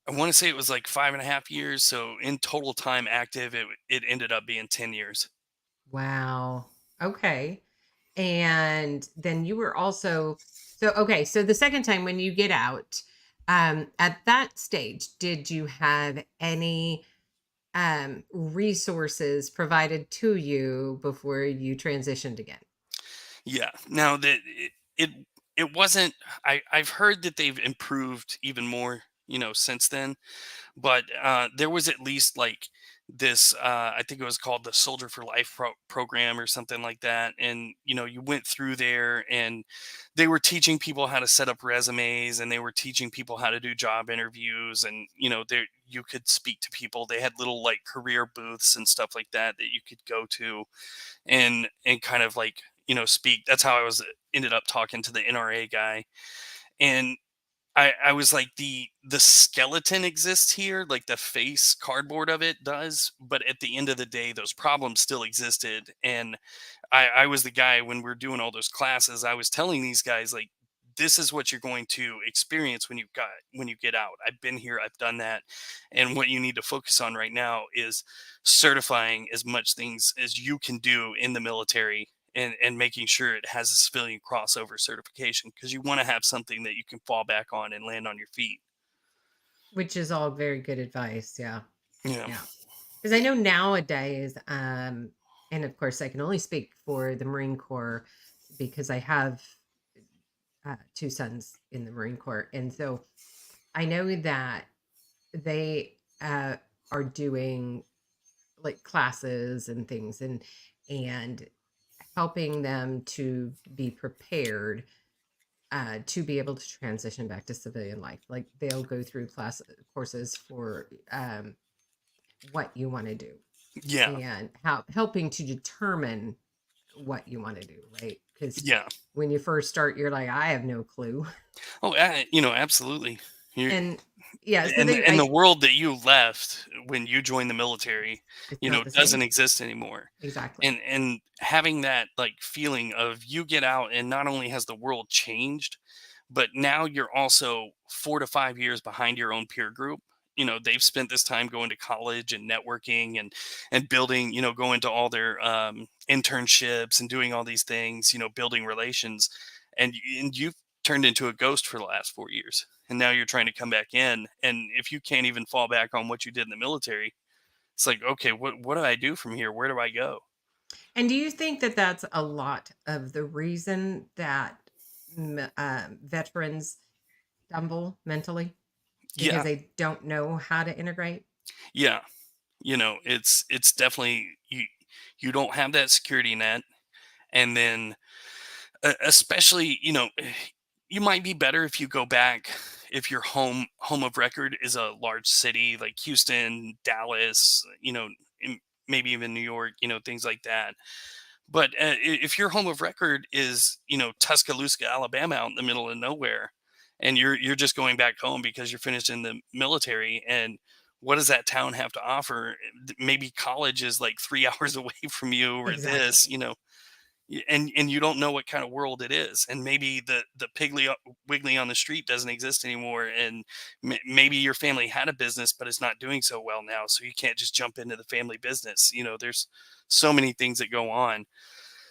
want to say it was like 5.5 years. So in total time active, it ended up being 10 years. Wow. Okay. And then you were also okay, so the second time when you get out, at that stage, did you have any resources provided to you before you transitioned again? Yeah. Now that it it wasn't, I've heard that they've improved even more, since then. But there was at least like this, I think it was called the Soldier for Life program or something like that. And you went through there, and they were teaching people how to set up resumes, and they were teaching people how to do job interviews, and there you could speak to people. They had little like career booths and stuff like that that you could go to, and kind of like speak. That's how I was ended up talking to the NRA guy. And I was like, the skeleton exists here, like the face cardboard of it does, but at the end of the day, those problems still existed. And I was the guy when we are doing all those classes. I was telling these guys like, this is what you're going to experience when you get out. I've been here, I've done that, and what you need to focus on right now is certifying as much things as you can do in the military, and making sure it has a civilian crossover certification, because you want to have something that you can fall back on and land on your feet. Which is all very good advice. Yeah. Yeah. Yeah. Because I know nowadays, and of course, I can only speak for the Marine Corps because I have two sons in the Marine Corps. And so I know that they are doing like classes and things, and helping them to be prepared to be able to transition back to civilian life. Like they'll go through courses for what you want to do Yeah. and helping to determine what you want to do, right? Because Yeah. when you first start, you're like, I have no clue. Oh, absolutely. You're, And yeah, so and the world that you left when you joined the military, it's not the doesn't same. exist anymore. Exactly. And having that like feeling of you get out and not only has the world changed, but now you're also 4 to 5 years behind your own peer group. They've spent this time going to college and networking and building, going to all their internships and doing all these things, building relations, and you've turned into a ghost for the last 4 years, and now you're trying to come back in, and if you can't even fall back on what you did in the military, it's like, okay, what do I do from here? Where do I go? And do you think that that's a lot of the reason that veterans stumble mentally because Yeah, they don't know how to integrate? yeah. It's definitely you don't have that security net, and then especially, you might be better if you go back, if your home of record is a large city like Houston, Dallas, maybe even New York, things like that. But if your home of record is, Tuscaloosa, Alabama, out in the middle of nowhere, and you're just going back home because you're finished in the military, and what does that town have to offer? Maybe college is like 3 hours away from you, or this, Exactly. and you don't know what kind of world it is, and maybe the piggly wiggly on the street doesn't exist anymore, and maybe your family had a business but it's not doing so well now, so you can't just jump into the family business. There's so many things that go on.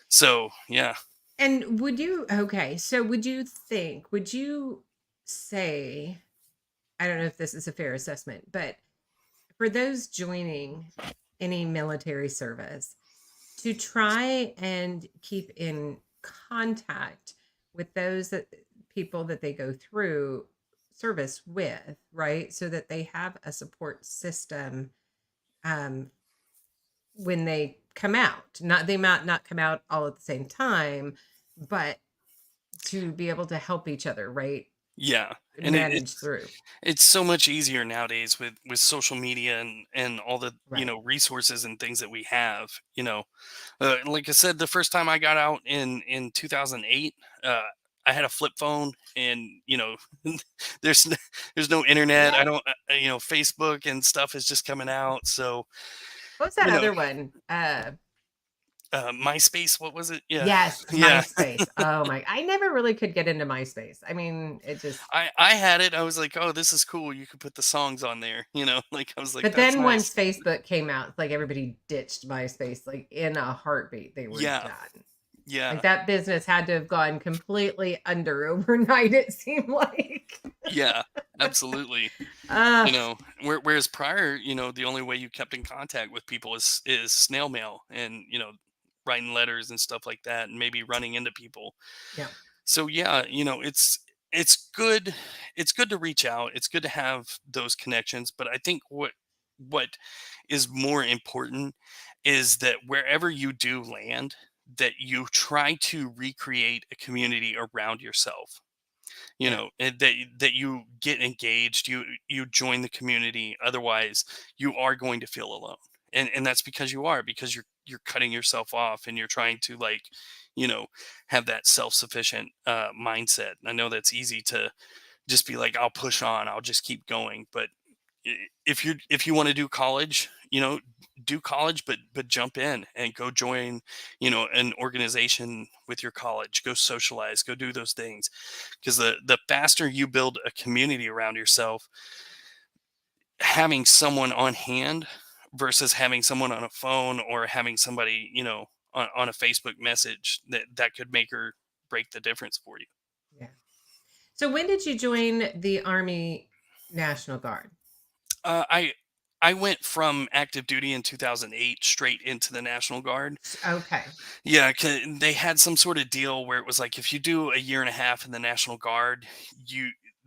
So yeah. And okay, so would you say, I don't know if this is a fair assessment, but for those joining any military service, to try and keep in contact with those people that they go through service with, right? So that they have a support system um, when they come out. Not they might not come out all at the same time, but to be able to help each other, right? Yeah, and Manage through. it's so much easier nowadays with social media and all the Right. resources and things that we have. Like I said, the first time I got out in 2008, I had a flip phone, and there's there's no internet. I Yeah. don't, Facebook and stuff is just coming out. So What's that you know other one? MySpace, what was it? Yeah. Yes, Yeah. MySpace. Oh my, I never really could get into MySpace. I mean, it just, I had it. I was like, oh, this is cool. You could put the songs on there. Like I was like, but that's then nice. once Facebook came out, it's like everybody ditched MySpace, like in a heartbeat. They were Yeah. done. Yeah. Like that business had to have gone completely under overnight, it seemed like. Yeah. Absolutely. Uh, Whereas prior, the only way you kept in contact with people is snail mail, and writing letters and stuff like that, and maybe running into people. yeah. So yeah, it's good to reach out, it's good to have those connections, but I think what is more important is that wherever you do land, that you try to recreate a community around yourself, Yeah. and that you get engaged, you join the community. Otherwise you are going to feel alone, and that's because you're cutting yourself off, and you're trying to, like, you know have that self-sufficient mindset. I know that's easy to just be like, I'll push on, I'll just keep going. But if you want to do college, do college, but jump in and go join, an organization with your college. Go socialize, go do those things, because the faster you build a community around yourself, having someone on hand versus having someone on a phone, or having somebody, on a Facebook message, that could make or break the difference for you. Yeah. So when did you join the Army National Guard? I went from active duty in 2008 straight into the National Guard. Okay. Yeah, they had some sort of deal where it was like, if you do a year and a half in the National Guard,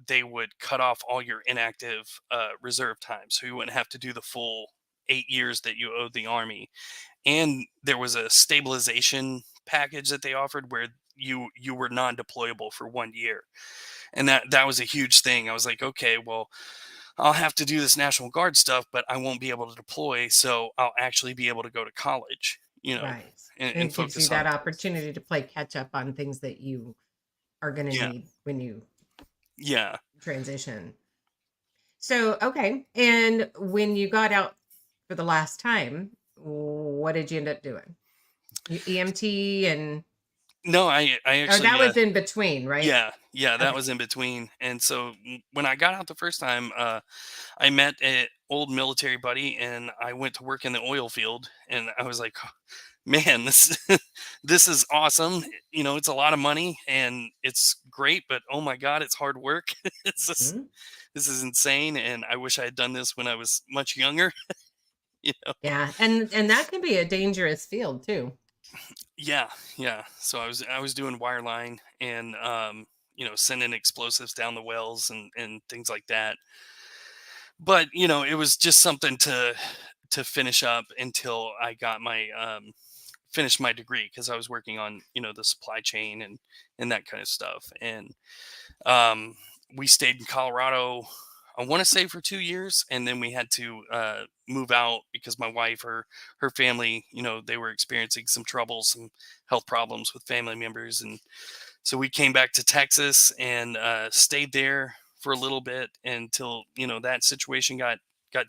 they would cut off all your inactive reserve time, so you wouldn't have to do the full 8 years that you owed the Army. And there was a stabilization package that they offered where you were non-deployable for 1 year, and that was a huge thing. I was like, okay, well, I'll have to do this National Guard stuff, but I won't be able to deploy. So I'll actually be able to go to college, Right. and, And and it gives you focus that on. opportunity to play catch up on things that you are going to Yeah. need when you Yeah. transition. So, okay. And when you got out for the last time, what did you end up doing? You EMT and, No, I or actually, that was in between, right? yeah, that Okay. was in between. And so when I got out the first time, I met an old military buddy and I went to work in the oil field and I was like, man, this this is awesome. It's a lot of money and it's great, but oh my God, it's hard work. It's just, Mhm. this is insane. And I wish I had done this when I was much younger. you know? Yeah. And that can be a dangerous field too. Yeah, yeah. So I was doing wireline and sending explosives down the wells and things like that. But it was just something to finish up until I got my finished my degree because I was working on the supply chain and that kind of stuff. And um, we stayed in Colorado. I want to say for 2 years, and then we had to move out because my wife, her family, they were experiencing some trouble, some health problems with family members, and so we came back to Texas and stayed there for a little bit until that situation got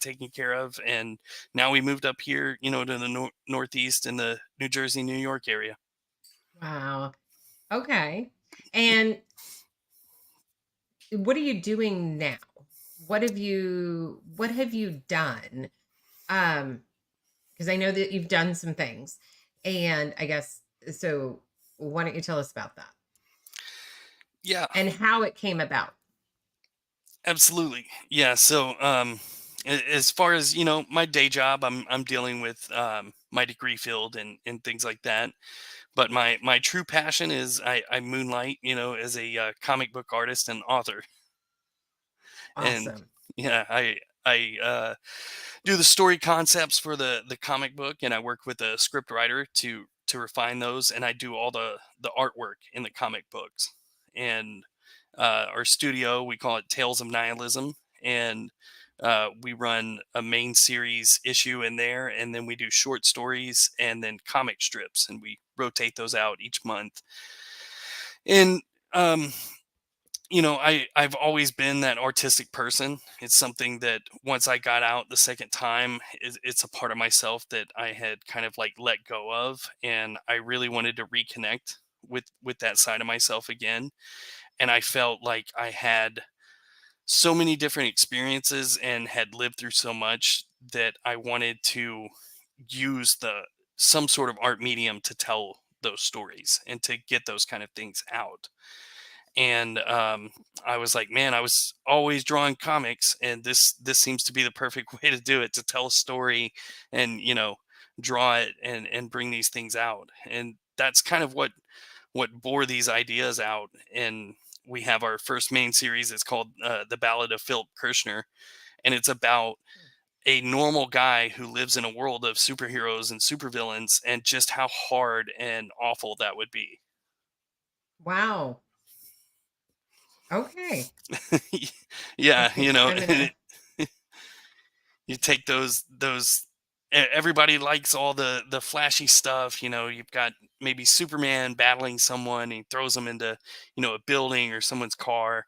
taken care of, and now we moved up here, to the Northeast in the New Jersey, New York area. Wow. Okay. And what are you doing now? What have you done? Because I know that you've done some things. And I guess so why don't you tell us about that Yeah, and how it came about? absolutely. Yeah. So, as far as my day job, I'm dealing with my degree field and things like that. But my true passion is I moonlight, as a comic book artist and author. And Awesome. yeah, I do the story concepts for the comic book, and I work with a script writer to refine those, and I do all the artwork in the comic books. And our studio, we call it Tales of Nihilism, and we run a main series issue in there, and then we do short stories and then comic strips, and we rotate those out each month. And um, I've always been that artistic person. It's something that once I got out the second time, it's a part of myself that I had kind of like let go of, and I really wanted to reconnect with that side of myself again. And I felt like I had so many different experiences and had lived through so much that I wanted to use the some sort of art medium to tell those stories and to get those kind of things out. And I was like, man, I was always drawing comics, and this seems to be the perfect way to do it, to tell a story and draw it and bring these things out. And that's kind of what bore these ideas out. And we have our first main series. It's called The Ballad of Philip Kirshner, and it's about a normal guy who lives in a world of superheroes and supervillains, and just how hard and awful that would be. Wow. Okay. Yeah, Okay. I'm gonna you take those everybody likes all the flashy stuff. You've got maybe Superman battling someone, and he throws them into a building or someone's car.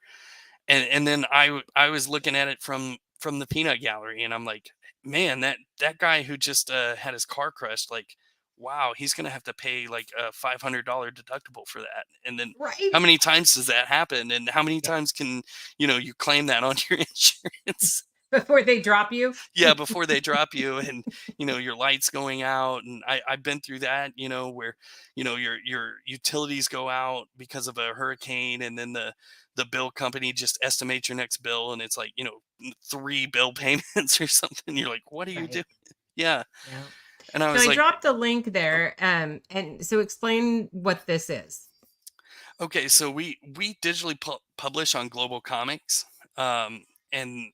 And then I was looking at it from the peanut gallery, and I'm like, man, that guy who just had his car crushed, like, wow, he's gonna have to pay like a $500 deductible for that. And then how right. many times does that happen, and how many Yeah. times can you claim that on your insurance? Before they drop you. Yeah, before they drop you, and your lights going out. And I've been through that, where your utilities go out because of a hurricane, and then the bill company just estimates your next bill, and it's like 3 bill payments or something. You're like, what are you Right. doing? Yeah. Yeah. And I So was I like, dropped the link there. And so explain what this is. okay, so we digitally publish on Global Comics. And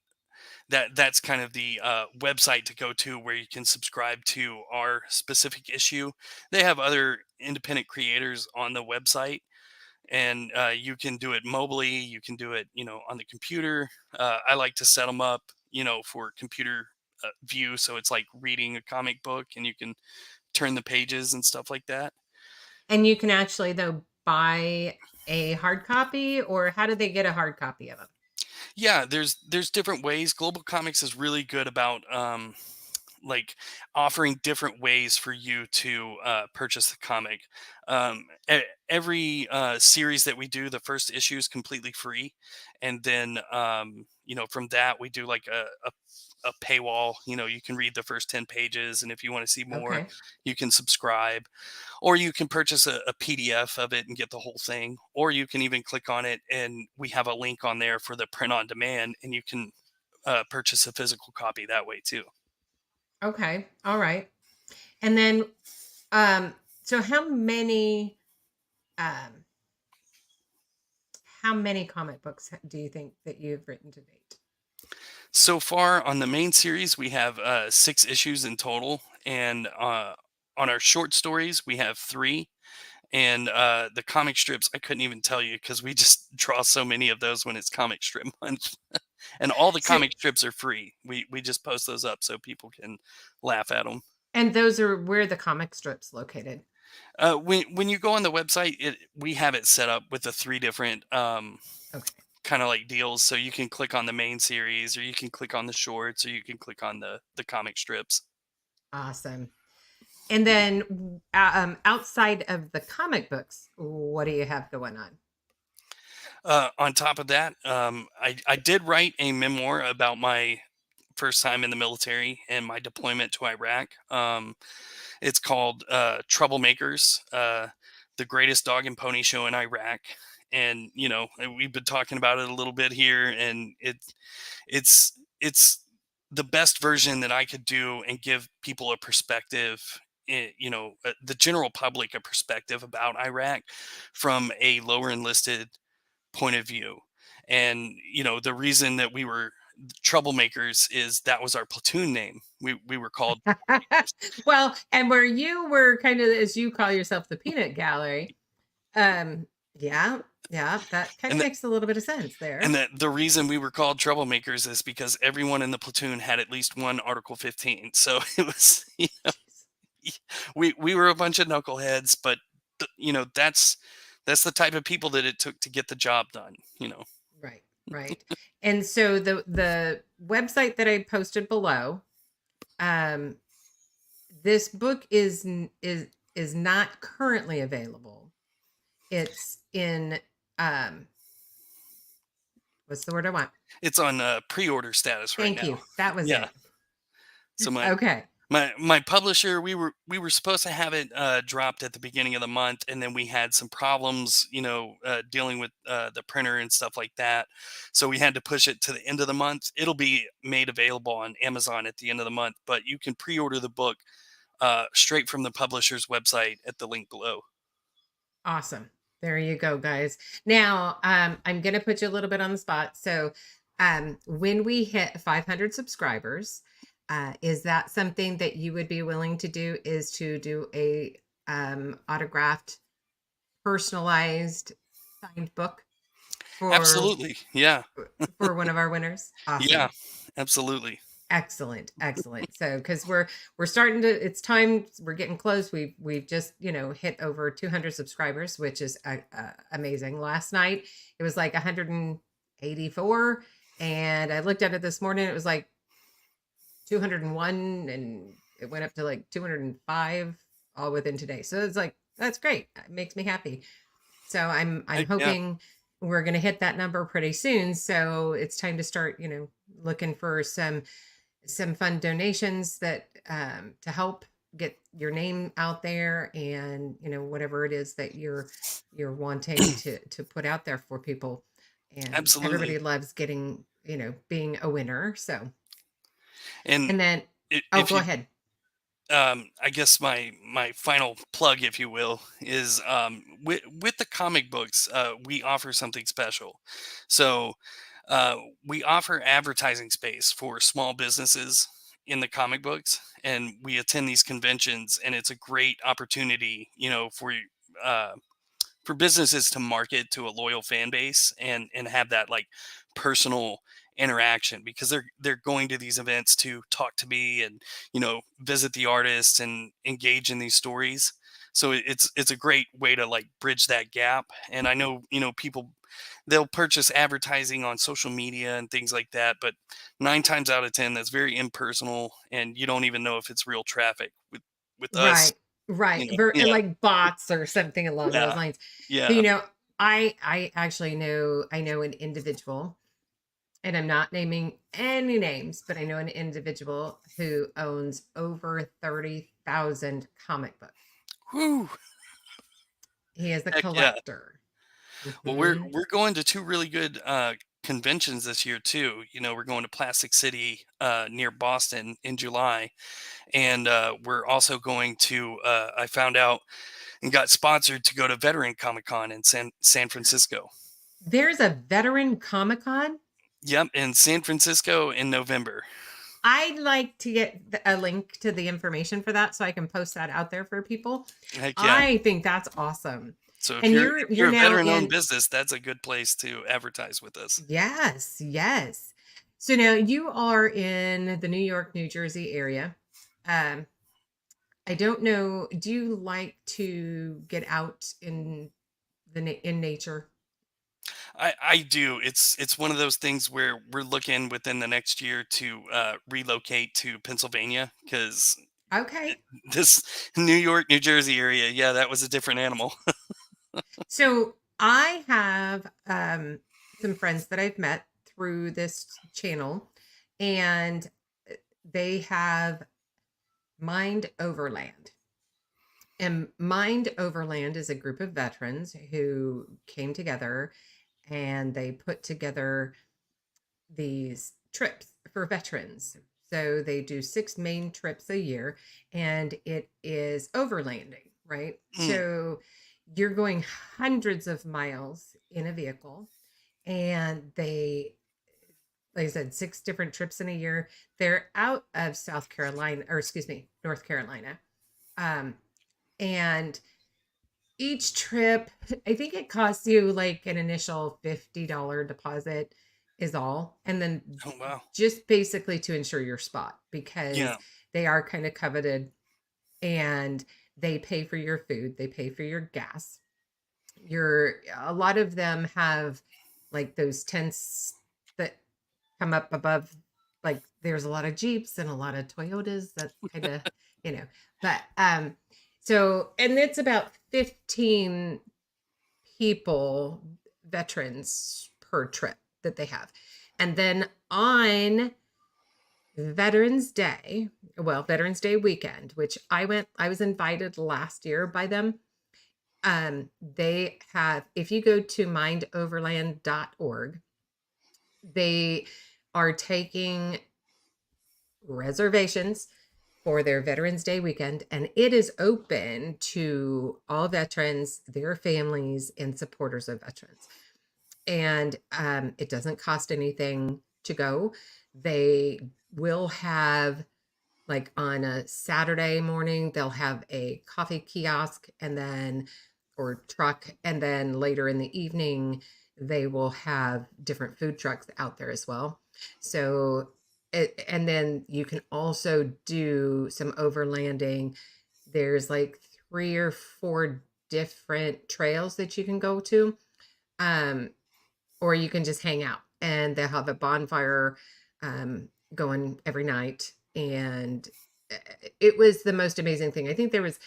that's kind of the website to go to, where you can subscribe to our specific issue. They have other independent creators on the website, and you can do it mobily. You can do it, on the computer. I like to set them up, for computer view, so it's like reading a comic book, and you can turn the pages and stuff like that. And you can actually, though, buy a hard copy, or how do they get a hard copy of them? Yeah, there's different ways. Global Comics is really good about like offering different ways for you to purchase the comic. Every series that we do, the first issue is completely free, and then from that we do like a paywall. You can read the first 10 pages, and if you want to see more, Okay. you can subscribe, or you can purchase a PDF of it and get the whole thing, or you can even click on it, and we have a link on there for the print on demand, and you can purchase a physical copy that way too. Okay. All right. And then, so um, how many comic books do you think that you've written to date? So far on the main series, we have 6 issues in total, and on our short stories, we have 3. And the comic strips, I couldn't even tell you because we just draw so many of those when it's comic strip month. And all the So, comic strips are free. We just post those up so people can laugh at them. and those are where the comic strips located. When you go on the website, we have it set up with the 3 different Okay. kind of like deals. So you can click on the main series, or you can click on the shorts, or you can click on the comic strips. Awesome. And then, outside of the comic books, what do you have going on? On top of that, I did write a memoir about my first time in the military and my deployment to Iraq. It's called Troublemakers, the greatest dog and pony show in Iraq. And we've been talking about it a little bit here, and it's the best version that I could do and give people a perspective, the general public a perspective about Iraq from a lower enlisted point of view. And the reason that we were Troublemakers is that was our platoon name. We were called Well, and where you were kind of, as you call yourself, the peanut gallery. Yeah, that kind of and makes a little bit of sense there. and that the reason we were called Troublemakers is because everyone in the platoon had at least one Article 15. So it was we were a bunch of knuckleheads, but that's the type of people that it took to get the job done. Right, right. And so the website that I posted below, this book is not currently available. It's in what's the word I want? It's on pre-order status right now. Thank you. That was Yeah. it. So my Okay. my publisher, we were supposed to have it dropped at the beginning of the month, and then we had some problems, dealing with the printer and stuff like that. So we had to push it to the end of the month. It'll be made available on Amazon at the end of the month, but you can pre-order the book straight from the publisher's website at the link below. Awesome. There you go, guys. Now, I'm going to put you a little bit on the spot. So, when we hit 500 subscribers, is that something that you would be willing to do, is to do a autographed, personalized, signed book for Absolutely. Yeah. for one of our winners? Awesome. Yeah. Absolutely. Excellent. So, because we're starting to, it's time, we're getting close. We've just hit over 200 subscribers, which is amazing. Last night it was like 184, and I looked at it this morning. It was like 201, and it went up to like 205 all within today. So it's like, that's great. It makes me happy. So I'm Yeah. hoping we're going to hit that number pretty soon. So it's time to start, looking for some fun donations that to help get your name out there, and whatever it is that you're wanting to put out there for people. And Absolutely. everybody loves getting being a winner. So And and then if go you ahead. I guess my final plug, if you will, is with the comic books, we offer something special. So we offer advertising space for small businesses in the comic books, and we attend these conventions, and it's a great opportunity, for for businesses to market to a loyal fan base and have that like personal interaction, because they're going to these events to talk to me and visit the artists and engage in these stories. So it's a great way to like bridge that gap. And I know people, they'll purchase advertising on social media and things like that, but 9 times out of 10 that's very impersonal, and you don't even know if it's real traffic. With us, Right. yeah, Like bots or something along those yeah, lines. So, yeah. I actually know an individual, and I'm not naming any names, but I know an individual who owns over 30,000 comic books. Whew. He is a Heck yeah. collector. Well, Mhm. we're going to 2 really good conventions this year too. We're going to Plastic City near Boston in July, and we're also going to. I found out and got sponsored to go to Veteran Comic Con in San Francisco. There's a veteran Comic Con. Yep, in San Francisco in November. I'd like to get a link to the information for that so I can post that out there for people. Heck yeah! I think that's awesome. So if And you're a now veteran-owned in business, that's a good place to advertise with us. Yes, yes. So now you are in the New York, New Jersey area. Um, I don't know. Do you like to get out in in nature? I do. It's one of those things where we're looking within the next year to relocate to Pennsylvania, because Okay. this New York, New Jersey area, yeah, that was a different animal. So I have some friends that I've met through this channel, and they have Mind Overland. And Mind Overland is a group of veterans who came together and they put together these trips for veterans. So they do 6 main trips a year, and it is overlanding, right? Mm, So you're going hundreds of miles in a vehicle, and they, like I said, 6 different trips in a year. They're out of South Carolina, or excuse me, North Carolina. Um, and each trip, I think it costs you like an initial $50 deposit is all. And then oh wow. just basically to ensure your spot, because Yeah. they are kind of coveted, and they pay for your food, they pay for your gas. A lot of them have like those tents that come up above, like there's a lot of Jeeps and a lot of Toyotas. That's kind of, you know, but so, and it's about 15 people, veterans per trip that they have. And then on Veterans Day, well, Veterans Day weekend, which I was invited last year by them. They have, if you go to mindoverland.org, they are taking reservations for their Veterans Day weekend, and it is open to all veterans, their families, and supporters of veterans. And it doesn't cost anything to go. They will have, like on a Saturday morning, they'll have a coffee kiosk or truck, and then later in the evening, they will have different food trucks out there as well. So and then you can also do some overlanding. There's like 3 or 4 different trails that you can go to. Or you can just hang out, and they'll have a bonfire going every night. And it was the most amazing thing. I think there was,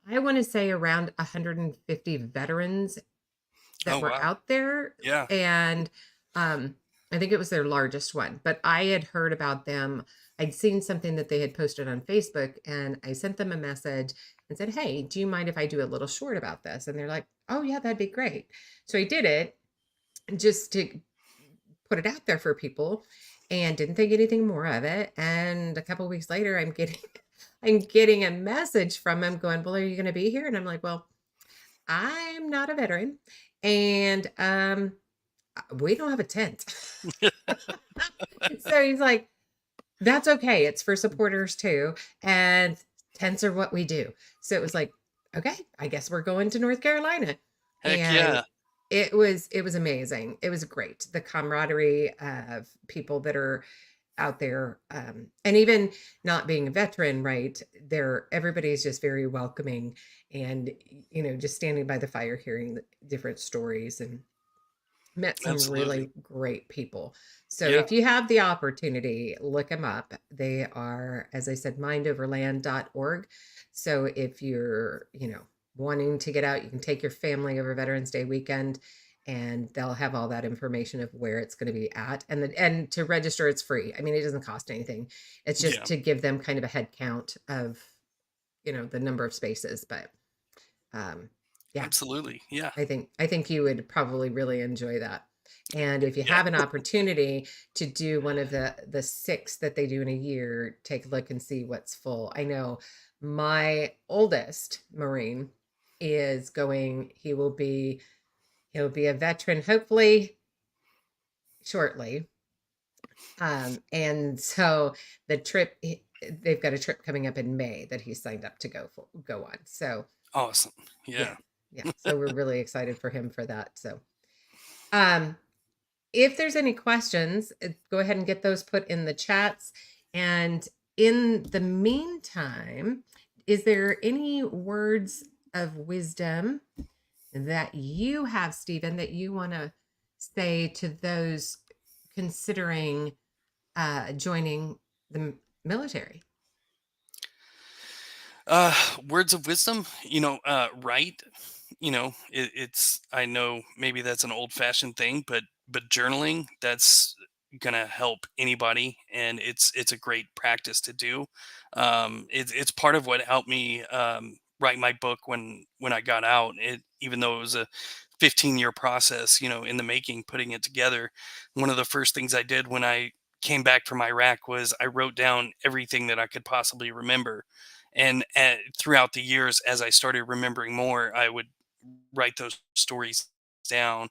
I want to say, around 150 veterans that Oh were wow. out there. Yeah. And I think it was their largest one, but I had heard about them. I'd seen something that they had posted on Facebook, and I sent them a message and said, "Hey, do you mind if I do a little short about this?" And they're like, "Oh yeah, that'd be great." So I did it just to put it out there for people, and didn't think anything more of it. And a couple of weeks later, I'm getting a message from them going, "Well, are you going to be here?" And I'm like, "Well, I'm not a veteran, and we don't have a tent." So he's like, "That's okay. It's for supporters too. And tents are what we do." So it was like, okay, I guess we're going to North Carolina. Heck and yeah. it was amazing. It was great. The camaraderie of people that are out there, and even not being a veteran, right? There, everybody's just very welcoming, and just standing by the fire, hearing the different stories, and met some Absolutely. really great people. So Yeah. if you have the opportunity, look them up. They are, as I said, mindoverland.org. So if you're, wanting to get out, you can take your family over Veterans Day weekend, and they'll have all that information of where it's going to be at. And to register, it's free. I mean, it doesn't cost anything. It's just Yeah. to give them kind of a head count of, the number of spaces. But um, yeah, Absolutely. Yeah. I think you would probably really enjoy that. And if you Yeah. have an opportunity to do one of the six that they do in a year, take a look and see what's full. I know my oldest Marine is going, he'll be a veteran hopefully shortly. And so the trip they've got a trip coming up in May that he signed up to go on. So Awesome. yeah. Yeah. Yeah. So we're really excited for him for that. So um if there's any questions, go ahead and get those put in the chats. And in the meantime, is there any words of wisdom that you have, Stephen, that you want to say to those considering joining the military? Uh, Words of wisdom, write, it's, I know maybe that's an old fashioned thing, but journaling, that's gonna help anybody, and it's a great practice to do. It's part of what helped me write my book when I got out. Even though it was a 15-year process, in the making, putting it together. One of the first things I did when I came back from Iraq was I wrote down everything that I could possibly remember. And throughout the years, as I started remembering more, I would write those stories down.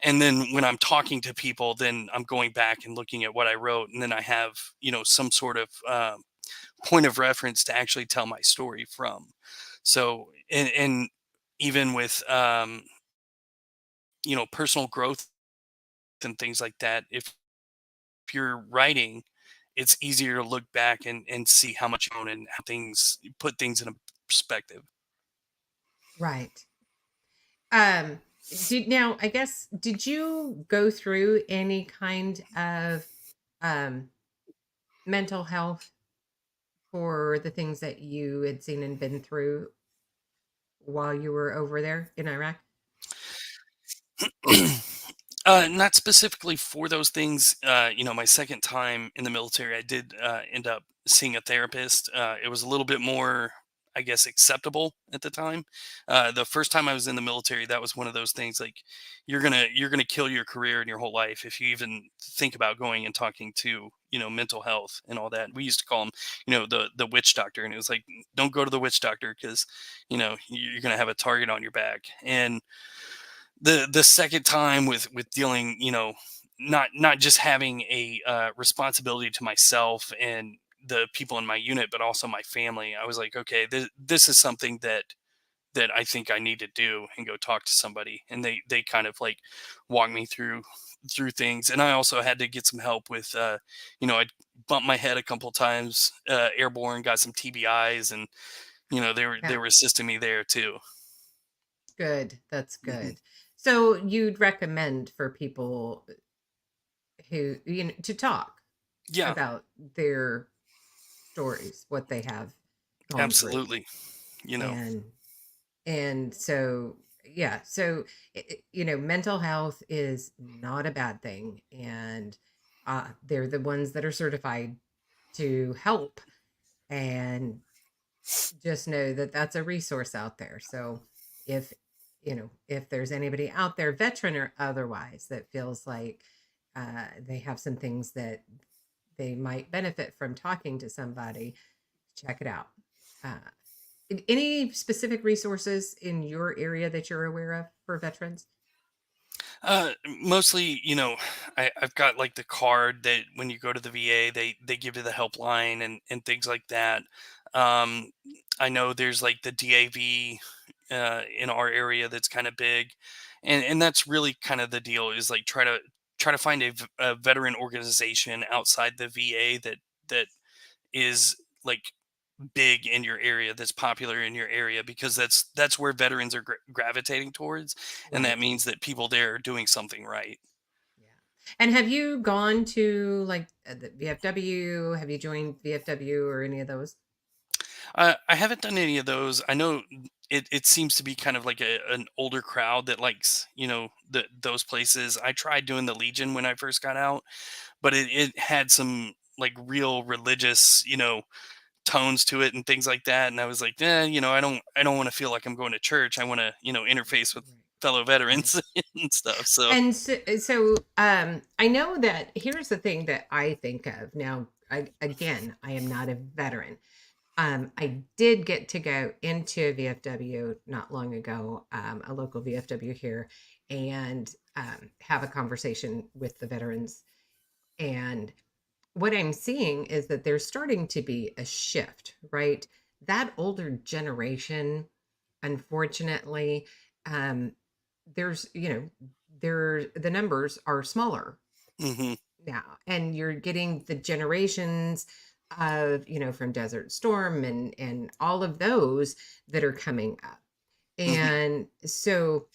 And then when I'm talking to people, then I'm going back and looking at what I wrote. And then I have, some sort of point of reference to actually tell my story from. So, and even with, personal growth and things like that, if you're writing, it's easier to look back and see how much you own and how things put things in a perspective. Right. Um, I guess, did you go through any kind of um, mental health for the things that you had seen and been through while you were over there in Iraq? Not specifically for those things. My second time in the military, I did end up seeing a therapist. It was a little bit more, I guess, acceptable at the time. The first time I was in the military, that was one of those things like you're gonna kill your career and your whole life if you even think about going and talking to mental health and all that. We used to call him the witch doctor, and it was like, don't go to the witch doctor because you're gonna have a target on your back. And the second time with dealing, not just having a responsibility to myself and the people in my unit, but also my family, I was like, okay, this is something that I think I need to do and go talk to somebody. And they kind of like walk me through things. And I also had to get some help with I bumped my head a couple times, airborne, got some TBIs, and they Yeah, were assisting me there too. good. That's Mhm. good. So you'd recommend for people who, to talk Yeah, about their stories, what they have gone through. absolutely. you know And so yeah, so mental health is not a bad thing, and they're the ones that are certified to help, and just know that that's a resource out there. So if if there's anybody out there, veteran or otherwise, that feels like they have some things that they might benefit from talking to somebody, check it out. uh, any specific resources in your area that you're aware of for veterans? Mostly, I've got like the card that when you go to the VA, they give you the helpline and things like that. um I know there's like the DAV, in our area that's kind of big, and that's really kind of the deal is like try to find a veteran organization outside the VA that is like big in your area, that's popular in your area, because that's where veterans are gravitating towards, and that Right. means that people there are doing something right. Yeah. And have you gone to like the VFW? Have you joined VFW or any of those? I haven't done any of those. I know it seems to be kind of like an older crowd that likes, those places. I tried doing the Legion when I first got out, but it had some like real religious, tones to it and things like that. And I was like, I don't want to feel like I'm going to church. I want to, interface with fellow Right. veterans and stuff. So And I know that here's the thing that I think of now. I am not a veteran. I did get to go into VFW not long ago, a local VFW here, and have a conversation with the veterans. And what I'm seeing is that there's starting to be a shift, right? That older generation, unfortunately, um, there's, the numbers are smaller hmm now, and you're getting the generations of, from Desert Storm and all of those that are coming up. hmm And so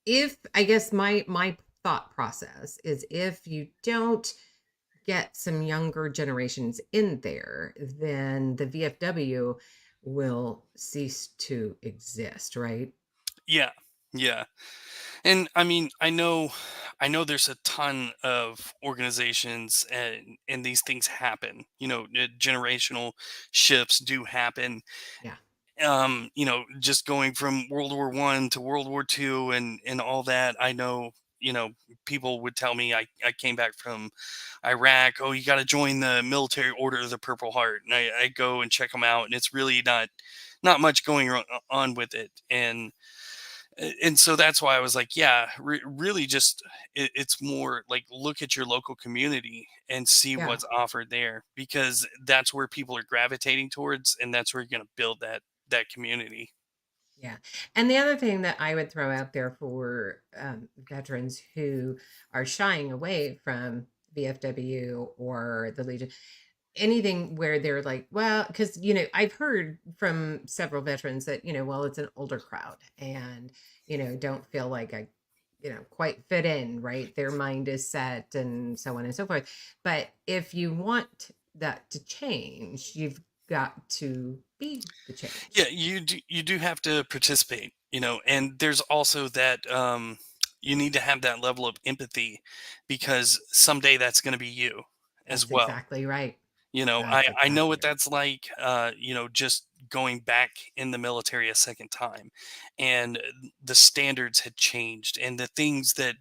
if I guess my thought process is if you don't get some younger generations in there, then the VFW will cease to exist, right? yeah, yeah. And I mean, I know there's a ton of organizations, and these things happen. Generational shifts do happen. Yeah. Just going from World War I to World War II and all that. I know, people would tell me I came back from Iraq. Oh, you got to join the Military Order of the Purple Heart, and I go and check them out, and it's really not much going on with it, and so that's why I was like, yeah, really, just it's more like look at your local community and see Yeah. what's offered there, because that's where people are gravitating towards, and that's where you're going to build that community. Yeah. And the other thing that I would throw out there for veterans who are shying away from VFW or the Legion, anything where they're like, well, because, I've heard from several veterans that, well, it's an older crowd and, don't feel like I, quite fit in, right? Their mind is set and so on and so forth. But if you want that to change, you've got to be the Yeah, change. you do have to participate, and there's also that you need to have that level of empathy, because someday that's going to be you as That's well. exactly right. I That's I know exactly what right. that's like, just going back in the military a second time, and the standards had changed, and the things that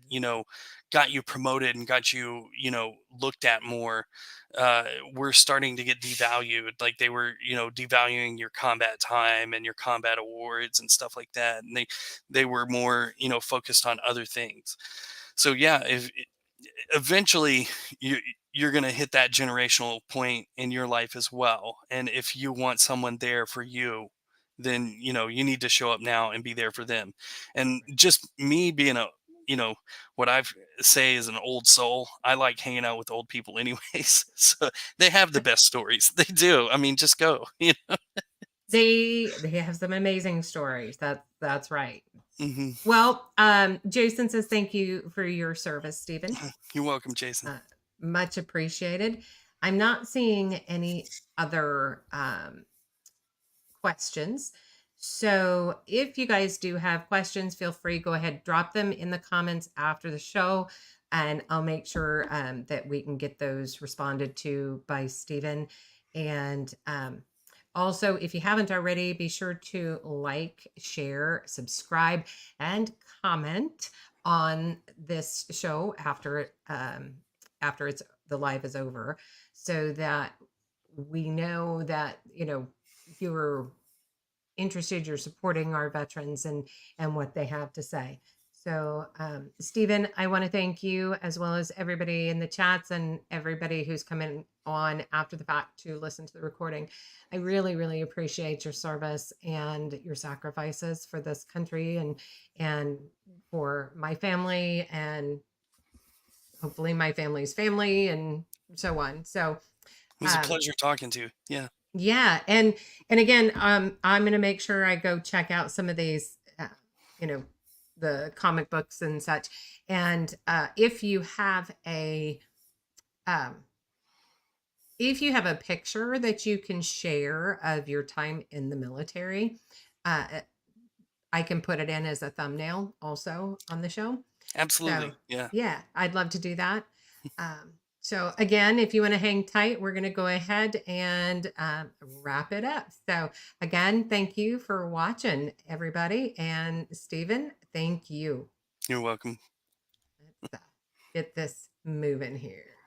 got you promoted and got you looked at more, uh, were starting to get devalued. Like they were devaluing your combat time and your combat awards and stuff like that, and they were more focused on other things. So yeah, if eventually you you're going to hit that generational point in your life as well, and if you want someone there for you, then you need to show up now and be there for them. And just me being a what I say is an old soul, I like hanging out with old people anyways. So they have the best stories. They do. I mean, just go. They have some amazing stories. That's right. Hmm. Well, Jason says thank you for your service, Stephen. You're welcome, Jason. Uh, Much appreciated. I'm not seeing any other questions. So if you guys do have questions, feel free, go ahead, drop them in the comments after the show, and I'll make sure that we can get those responded to by Stephen. And also, if you haven't already, be sure to like, share, subscribe, and comment on this show after it's the live is over, so that we know that you're interested, you're supporting our veterans and what they have to say. So, Stephen, I want to thank you as well as everybody in the chats and everybody who's come in on after the fact to listen to the recording. I really, really appreciate your service and your sacrifices for this country and for my family and hopefully my family's family and so on. So It was a um, pleasure talking to you. Yeah. yeah, and again, I'm gonna make sure I go check out some of these, you know, the comic books and such. And if you have um, a picture that you can share of your time in the military, I can put it in as a thumbnail also on the show. Absolutely. So Yeah. yeah, I'd love to do that. So again, if you want to hang tight, we're going to go ahead and wrap it up. So again, thank you for watching, everybody. And Stephen, thank you. You're welcome. Let's get this moving here.